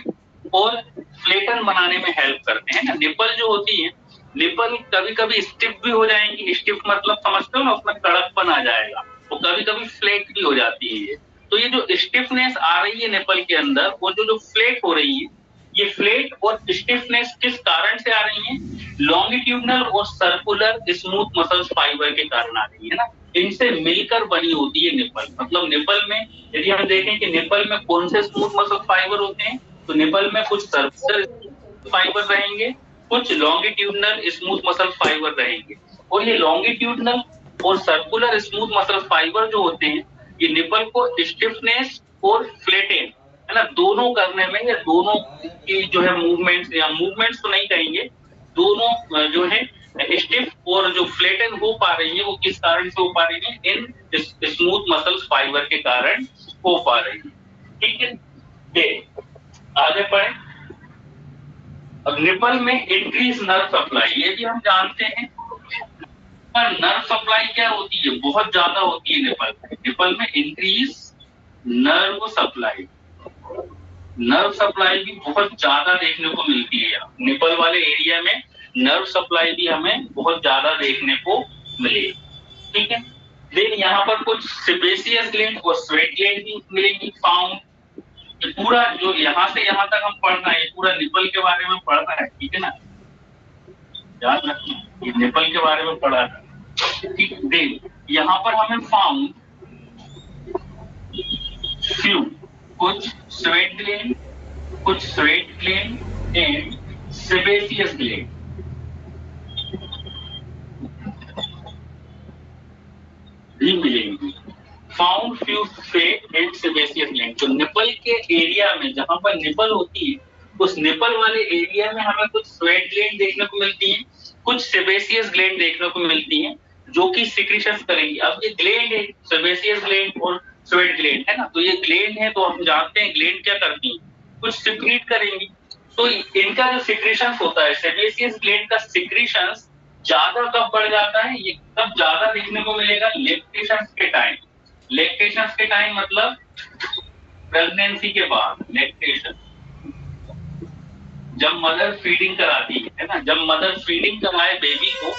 और फ्लैटन बनाने में हेल्प करते हैं ना। निपल जो होती है, निपल कभी कभी स्टिफ भी हो जाएंगी, स्टिफ मतलब समझते हो ना, उसमें कड़कपन आ जाएगा, तो कभी कभी फ्लैट भी हो जाती है। तो ये जो स्टिफनेस आ रही है निपल के अंदर और जो फ्लैट हो रही है, ये फ्लैट और स्टिफनेस किस कारण से आ रही है? लॉन्गिट्यूडनल और सर्कुलर स्मूथ मसल फाइबर के कारण आ रही है ना। इनसे मिलकर बनी होती है निपल। मतलब निपल में यदि हम देखें कि निपल में कौन से स्मूथ मसल फाइबर होते हैं, तो निपल में कुछ सर्कुलर फाइबर रहेंगे, कुछ लॉन्गिट्यूडनल स्मूथ मसल फाइबर रहेंगे। और ये लॉन्गिट्यूडनल और सर्कुलर स्मूथ मसल फाइबर जो होते हैं ये निपल को स्टिफनेस और फ्लैटेन है ना, दोनों करने में, या दोनों की जो है मूवमेंट्स, या मूवमेंट्स तो नहीं कहेंगे, दोनों जो है स्टिफ और जो फ्लैटन हो पा रही है वो किस कारण से हो पा रही है? इन स्मूथ मसल फाइबर के कारण हो पा रही है। ठीक है, आगे पढ़े। अब निपल में इंक्रीज नर्व सप्लाई, ये भी हम जानते हैं, पर नर्व सप्लाई क्या होती है? बहुत ज्यादा होती है निपल में increase nerve supply. Nerve supply भी बहुत ज्यादा देखने को मिलती है। निपल वाले एरिया में नर्व सप्लाई भी हमें बहुत ज्यादा देखने को मिले। ठीक है, देन यहाँ पर कुछ सेबेसियस ग्लैंड और स्वेट ग्लैंड भी मिलेंगी फाउंड। पूरा जो यहाँ से यहाँ तक हम पढ़ना है, पूरा निपल के बारे में पढ़ना है, ठीक है ना, याद रखना ये निपल के बारे में पढ़ा है। ठीक, देन यहाँ पर हमें फाउंड फ्यू कुछ sweat gland and sebaceous gland भी मिलेंगी। Found few sweat and sebaceous gland. तो निपल के एरिया में जहां पर निपल होती है, उस निपल वाले एरिया में हमें कुछ स्वेट ग्लैंड देखने को मिलती है, कुछ सेबेसियस ग्लैंड देखने को मिलती है, जो कि सिक्रीशंस करेंगी। अब ये ग्लैंड है, सेबेसियस ग्लैंड और स्वेट ग्लैंड है ना, तो ये ग्लैंड है, तो हम जानते हैं ग्लैंड क्या करती है, कुछ सिक्रीट करेंगी। तो इनका जो सिक्रीशंस होता है, सेबेसियस ग्लैंड का सिक्रीशंस ज्यादा कब बढ़ जाता है, ये कब ज्यादा देखने को मिलेगा? लैक्टेशंस के टाइम। लैक्टेशंस के टाइम मतलब प्रेगनेंसी के बाद। लैक्टेशन जब मदर फीडिंग कराती है ना, जब मदर फीडिंग कराए बेबी को,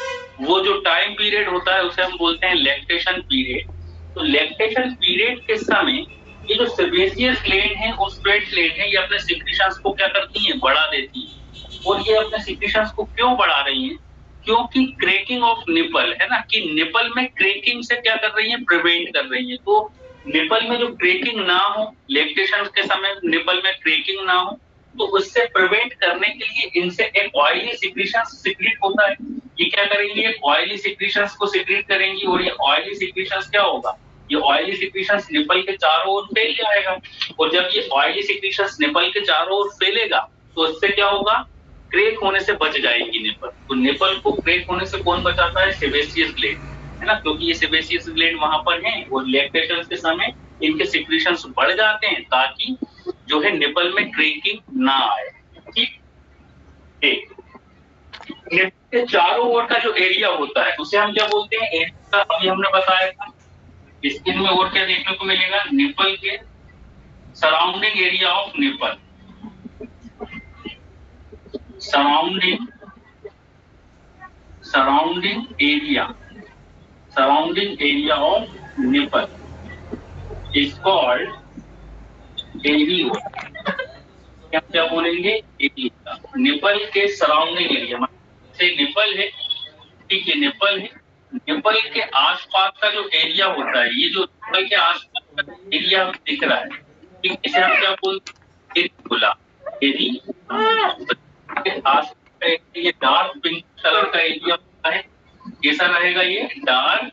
वो जो टाइम पीरियड होता है उसे हम बोलते हैं लैक्टेशन पीरियड। तो लैक्टेशन पीरियड के समय ये जो सेबेसियस ग्लैंड है और स्वेट ग्लैंड है, ये अपने सिक्रीशंस को क्या करती है? बढ़ा देती है। और ये अपने सिक्रीशंस को क्यों बढ़ा रही है? क्योंकि क्रैकिंग ऑफ निपल है ना, कि निपल में क्रैकिंग से क्या कर रही है? प्रिवेंट कर रही है। तो निपल में जो क्रैकिंग ना हो, लैक्टेशन के समय निपल में क्रैकिंग ना हो, तो उससे प्रिवेंट करने के लिए इनसे एक ऑयली सिक्रीशन सिक्रीट होता है। ये क्या करेंगी? एक ऑयली सिक्रीशंस को सिक्रीट करेंगी, और ये ऑयली सिक्रीशंस क्या होगा? ये ऑयली सिक्रीशंस निपल के चारों ओर फैल जाएगा। और जब ये ऑयली सिक्रीशंस निपल के चारों ओर फैलेगा तो इससे क्या होगा? क्रैक होने से बच जाएगी निपल। तो निपल को क्रैक होने से कौन बचाता है? सेबेसियस ग्लैंड है ना, क्योंकि ये सेबेसियस ग्लैंड वहां पर है और लैक्टेशन के समय इनके सिक्रीशंस बढ़ जाते हैं ताकि जो है निपल में क्रैकिंग ना आए। ठीक, निपल के चारों ओर का जो एरिया होता है उसे हम क्या बोलते हैं? एरिया। अभी हमने बताया था। स्किन में और क्या देखने को मिलेगा? निपल के surrounding area of nipple, surrounding area of nipple is called areola. क्या बोलेंगे? एरियोला। निपल के सराउंडिंग एरिया, से निपल है, ठीक है, निपल है, निपल के आसपास का जो एरिया होता है, ये जो निपल के आसपास का एरिया दिख रहा है, ठीक, इसे हम क्या बोलते हैं? एरियोला। के आसपास ये डार्क पिंक कलर का एरिया होता है। कैसा रहेगा ये? डार्क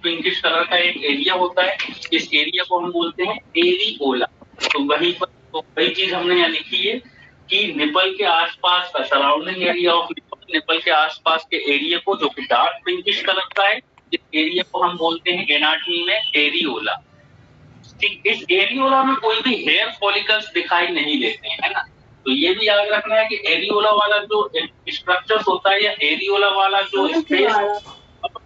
पिंकिश कलर का एक एरिया होता है। इस एरिया को हम बोलते हैं एरियोला। तो वही चीज हमने यहाँ लिखी है कि निपल के आसपास का सराउंडिंग एरिया ऑफ निपल के आसपास के एरिया को, जो कि डार्क पिंकिश कलर का है, इस एरिया को हम बोलते हैं एनाटॉमी में एरियोला। ठीक, इस एरियोला में कोई भी हेयर फॉलिकल्स दिखाई नहीं देते हैं, है ना। तो ये भी याद रखना है कि एरियोला वाला जो स्ट्रक्चर्स होता है या एरियोला वाला जो स्पेस,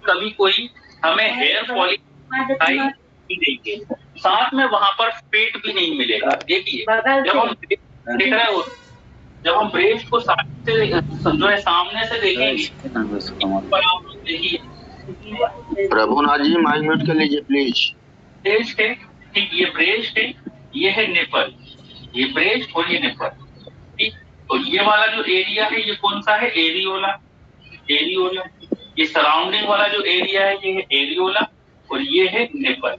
कभी कोई हमें हेयर फॉलिकल दिखाई नहीं देंगे, साथ में वहां पर पेट भी नहीं मिलेगा। देखिए, जब हम देख रहे हो, जब हम ब्रेस्ट को सामने से जो है सामने से देखेंगे, देखिए
प्रभुनाथ जी माइक म्यूट कर लीजिए प्लीज।
ब्रेस्ट है, ठीक, ये ब्रेस्ट है, ये है निपल, ये ब्रेस्ट और ये निपल, ठीक। और ये वाला जो एरिया है ये कौन सा है? एरियोला। एरियोला, ये सराउंडिंग वाला जो एरिया है ये है एरियोला, और ये है निपल।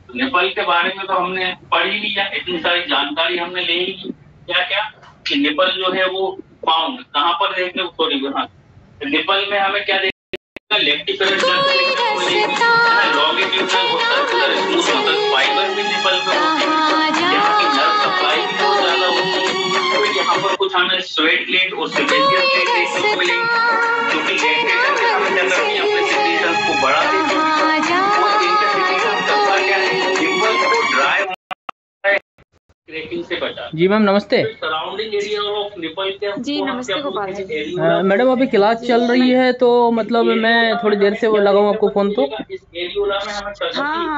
तो निपल के बारे में तो हमने पढ़ ही लिया, इतनी सारी जानकारी हमने ले ली। क्या क्या कि निपल जो है वो फाउंड कहाँ पर देखने को, सॉरी हाँ, निपल में हमें क्या देखने, लेक्टिकुलर फाइबर भी निपल में होती है, यहाँ की नर्व सप्लाई भी बहुत ज्यादा होती है। तो यहाँ पर कुछ हमें स्वेट ग्लैंड और सेबेशियस ग्लैंड देखने को मिलेंगे, जो कि लैक्टेशन के समय क्या करती है, अपने सेक्रेशंस को बढ़ा देती है। और इनके सेक्रेशंस का क्या है, निपल को ड्राई क्रैकिंग से बचा।
जी मैम नमस्ते।
सराउंडिंग एरिया ऑफ निपल के
जी नमस्ते गोपाल जी।
मैडम अभी क्लास चल रही है तो मतलब मैं थोड़ी देर से वो लगाऊं आपको फोन तो।
इस एरियोला में हमें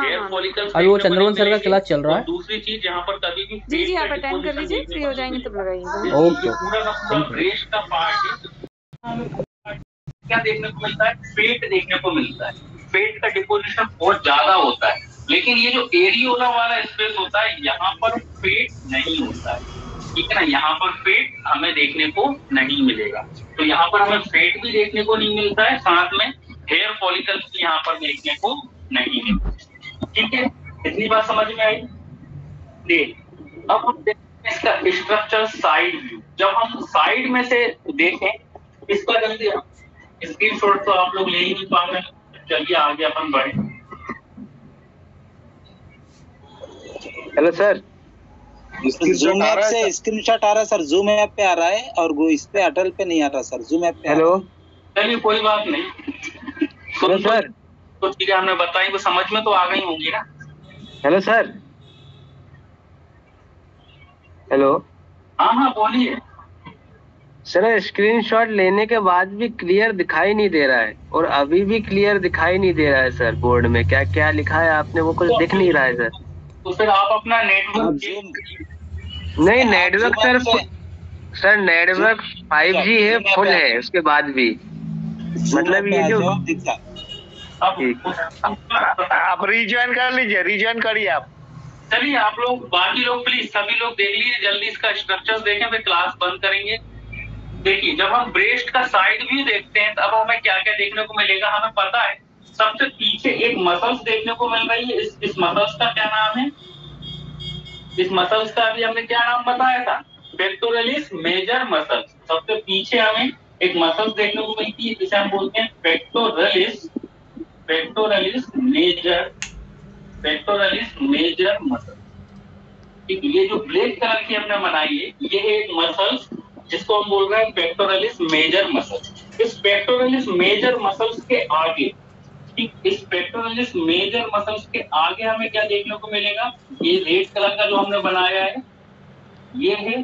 हेयर फॉलिकल्स
अभी वो चंद्रवन सर का क्लास चल रहा है।
दूसरी चीज यहाँ पर कभी भी
जी आप अटेंड कर लीजिए, फ्री हो जाएंगे तब लगाइएगा।
ओके।
पूरा का पूरा ब्रेस्ट का पार्ट है, क्या देखने को मिलता है? पेट देखने को मिलता है। पेट का डिपोजिशन बहुत ज्यादा होता है, लेकिन ये जो एरियोला वाला स्पेस होता है यहाँ पर पेट नहीं होता है, ठीक है ना। यहाँ पर पेट हमें देखने को नहीं मिलेगा, तो यहाँ पर हमें पेट भी देखने को नहीं मिलता है, साथ में हेयर फॉलिकल्स भी यहाँ पर देखने को नहीं मिलते। ठीक है, इतनी बात समझ में आई। देख, अब हम देखते हैं इसका स्ट्रक्चर साइड व्यू। जब हम साइड में से देखें इसका, जल्दी स्क्रीनशॉट तो आप लोग ले ही नहीं पा रहे, चलिए आगे अपन बढ़े।
हेलो सर,
जूम ऐप से
स्क्रीनशॉट आ रहा है सर, जूम ऐप पे आ रहा है और वो इस पे अटल पे नहीं आ रहा सर, जूम ऐप पे। हेलो,
चलिए कोई बात नहीं।
हेलो सर,
तो चीजें हमने बताई वो समझ में तो आ गई होंगी ना।
हेलो सर, हेलो,
हाँ हाँ बोलिए।
सर स्क्रीनशॉट लेने के बाद भी क्लियर दिखाई नहीं दे रहा है और अभी भी क्लियर दिखाई नहीं दे रहा है सर। बोर्ड में क्या क्या लिखा है आपने वो कुछ दिख नहीं रहा है सर।
तो फिर आप अपना नेटवर्क
नहीं, नेटवर्क सर नेटवर्क 5G है, फुल है, उसके बाद भी मतलब ये जो
आप रिज्वाइन कर लीजिए, रिज्वाइन करिए आप।
चलिए आप लोग, बाकी लोग प्लीज सभी लोग देख लीजिए, जल्दी इसका स्ट्रक्चर देखें, फिर क्लास बंद करेंगे। देखिए, जब हम ब्रेस्ट का साइड व्यू देखते हैं तब हमें क्या क्या देखने को मिलेगा। हमें पता है सबसे पीछे एक मसल्स देखने को मिल रही है। इस मसल्स का क्या नाम है? इस मसल्स का अभी हमने क्या नाम बताया था? Pectoralis major muscles. सबसे पीछे हमें एक मसल्स देखने को मिलती है जिसे हम बोलते हैं पेक्टोरलिस मेजर मसल। ठीक, ये जो ब्लैक कलर की हमने बनाई है ये है एक मसल्स जिसको हम बोल रहे हैं पेक्टोरलिस मेजर मसल। इस पेक्टोरलिस मेजर मसल्स के आगे, ठीक, इस पेक्टोरलिस मेजर मसल्स के आगे हमें क्या देखने को मिलेगा? ये रेड कलर का जो हमने बनाया है ये है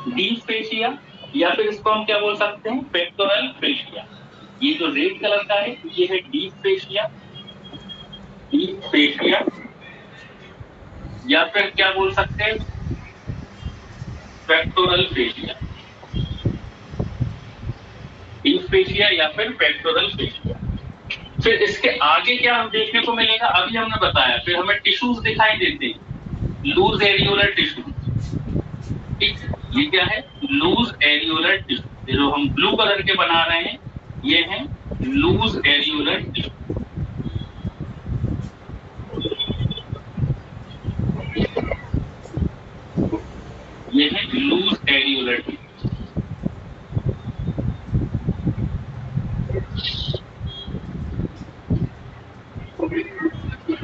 डीप फेशिया, या फिर इसको हम क्या बोल सकते हैं? Pectoral fascia. ये जो रेड कलर का है ये है डीप फेशिया, डीप फेशिया, या फिर क्या बोल सकते हैं पेक्टोरल फेशिया, डीप फेशिया या फिर पेक्टोरल फेशिया। फिर इसके आगे क्या हम देखने को मिलेगा, अभी हमने बताया। फिर हमें टिश्यूज दिखाई देते हैं, लूज एरियोलर टिश्यू। ठीक, ये क्या है, लूज एरियोलर टिश्यू। जो हम ब्लू कलर के बना रहे हैं ये है लूज एरियोलर टिश्यू। ये है loose areolar tissue.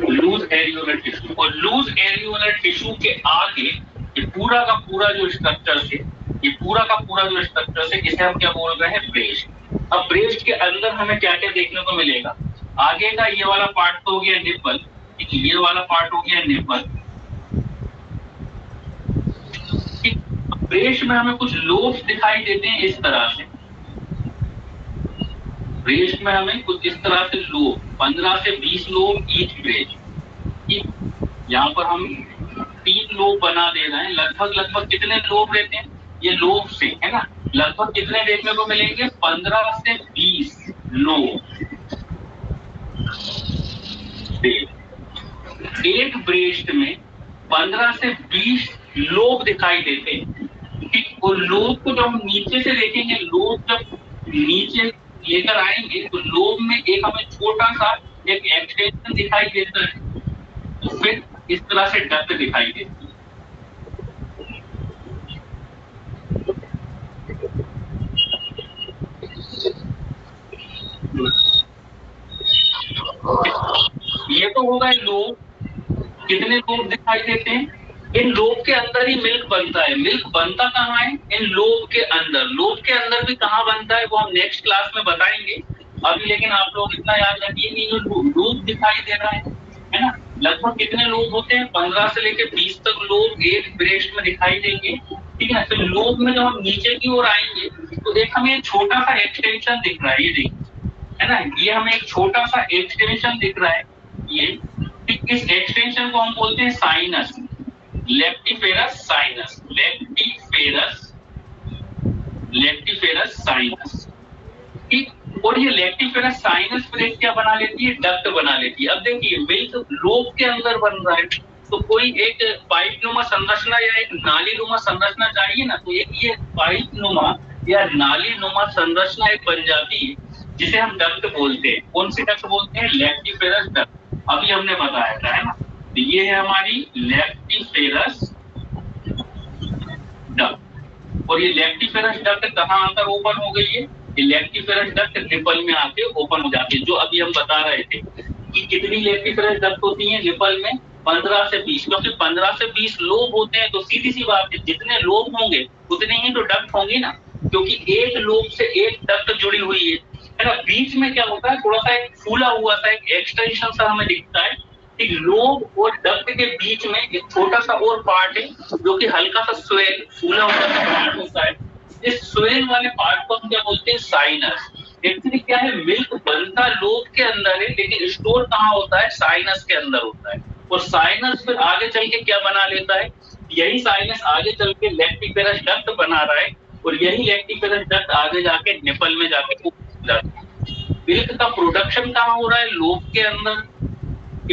Loose areolar tissue, और लूज एरियोलर टिश्यू के आगे ये पूरा का पूरा जो स्ट्रक्चर है, ये पूरा का पूरा जो स्ट्रक्चर है, इसे हम क्या बोल रहे हैं, ब्रेस्ट। अब ब्रेस्ट के अंदर हमें क्या क्या देखने को मिलेगा, आगे का ये वाला पार्ट तो हो गया निप्पल, ये वाला पार्ट हो गया निप्पल। ब्रेस्ट में हमें कुछ लोब्स दिखाई देते हैं इस तरह से, ब्रेस्ट में हमें कुछ इस तरह से लोब, 15 से 20 लोब ईच ब्रेस्ट। यहाँ पर हम 3 लोब बना दे रहे हैं। लगभग कितने लोब लेते हैं, ये लोब से है ना, लगभग कितने देखने को मिलेंगे, 15 से 20 लोब। एक ब्रेस्ट में 15 से 20 लोब दिखाई देते हैं। वो लोब को जब हम नीचे से देखेंगे, लोब जब नीचे लेकर आएंगे तो लोब में एक हमें छोटा सा एक एक्सटेंशन दिखाई देता है, तो फिर इस तरह से डक्ट दिखाई देती है। ये तो होगा लोब। कितने लोब दिखाई देते हैं, इन लोब के अंदर ही मिल्क बनता है। मिल्क बनता कहाँ है, इन लोब के अंदर। लोब के अंदर भी कहाँ बनता है वो हम नेक्स्ट क्लास में बताएंगे अभी, लेकिन आप लोग इतना याद रखिए कि जो लोब दिखाई दे रहा है ना, लगभग कितने लोब होते हैं, 15 से लेकर 20 तक लोब एक ब्रेस्ट में दिखाई देंगे। ठीक है, तो लोब में जब हम नीचे की ओर आएंगे तो एक हमें छोटा सा एक्सटेंशन दिख रहा है, ये देखिए है ना, ये हमें एक छोटा सा एक्सटेंशन दिख रहा है। ये इस एक्सटेंशन को हम बोलते हैं साइनस, लेप्टिफेरस साइनस, लेप्टिफेरस साइनस। ठीक, और ये लेप्टिफेरस साइनस फिर क्या बना लेती है, डक्ट बना लेती है। अब देखिए मिल्क लोब के अंदर बन रहा है, तो कोई एक पाइप नुमा संरचना या एक नाली नुमा संरचना चाहिए ना, तो एक ये पाइप नुमा या नाली नुमा संरचना एक बन जाती है जिसे हम डक्ट बोलते हैं। कौन सी डक्ट बोलते हैं, लेप्टिफेरस डक्ट, अभी हमने बताया था है ना। तो ये है हमारी लेप्टिफेरस डक्ट, और ये लेप्टिफेरस डक्ट कहाँ आकर ओपन हो गई है, ये लेप्टिफेरस डक्ट निपल में आके ओपन हो जाती है। जो अभी हम बता रहे थे कि कितनी लेप्टिफेरस डक्ट होती है निपल में, 15 से 20, क्योंकि 15 से 20 लोब होते हैं, तो सीधी सी बात है जितने लोब होंगे उतने ही तो डक्ट होंगे ना, क्योंकि एक लोब से एक डक्ट जुड़ी हुई है ना। बीच में क्या होता है, थोड़ा सा एक फूला हुआ सा एक एक्सटेंशन सा हमें दिखता है। एक लोब और डक्ट के बीच में एक छोटा सा और पार्ट है जो कि हल्का सा स्वेल फूला हुआ सा पार्ट होता है। इस स्वेल वाले पार्ट को हम क्या बोलते हैं, साइनस। एक्चुअली क्या है, मिल्क बनता लोब के अंदर है, लेकिन स्टोर कहाँ होता है, साइनस के अंदर होता है। और साइनस फिर आगे चल के क्या बना लेता है, यही साइनस आगे चल के लेप्टिफेरस डक्ट बना रहा है, और यही लेप्टिफेरस डक्ट आगे जाके निपल में जाके मिल्क का प्रोडक्शन कहाँ हो रहा है, लोब के अंदर।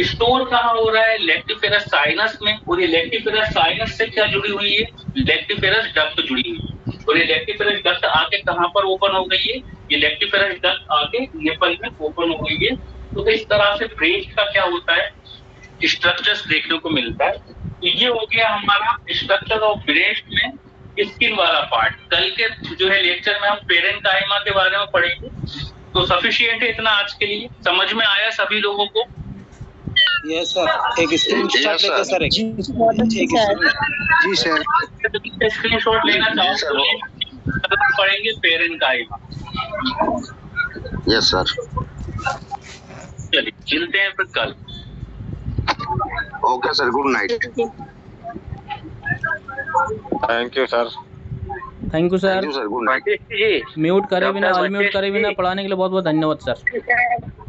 स्टोर कहाँ हो रहा है, लेप्टिफेरस साइनस में, और ये लेप्टिफेरस साइनस से क्या जुड़ी हुई है, लेप्टिफेरस डक्ट जुड़ी हुई है। और ये लेप्टिफेरस डक्ट आके कहाँ पर ओपन हो गई है, ये लेप्टिफेरस डक्ट आके निपल में ओपन हो गई है। तो इस तरह से ब्रेस्ट का क्या होता है, स्ट्रक्चर्स देखने को मिलता है। तो ये हो गया हमारा स्ट्रक्चर ऑफ ब्रेस्ट में स्किन वाला पार्ट। कल के जो है लेक्चर में हम पेरेन्काइमा के बारे में पढ़ेंगे। तो सफिशिएंट है इतना आज के लिए, समझ में आया सभी लोगों को?
यस सर, एक स्क्रीनशॉट लेते सर, जी सर,
स्क्रीनशॉट लेना चाहो तो पढ़ेंगे पेरेन्काइमा।
यस सर,
चलिए मिलते हैं फिर कल।
Okay sir, good night.
Thank you, sir.
Thank you sir.
Thank you sir, good night.
Vashishtha ji,
mute करे बिना,
डॉक्टर
अनम्यूट करे
वशिष्ठ
बिना
जी।
पढ़ाने के लिए बहुत बहुत धन्यवाद सर।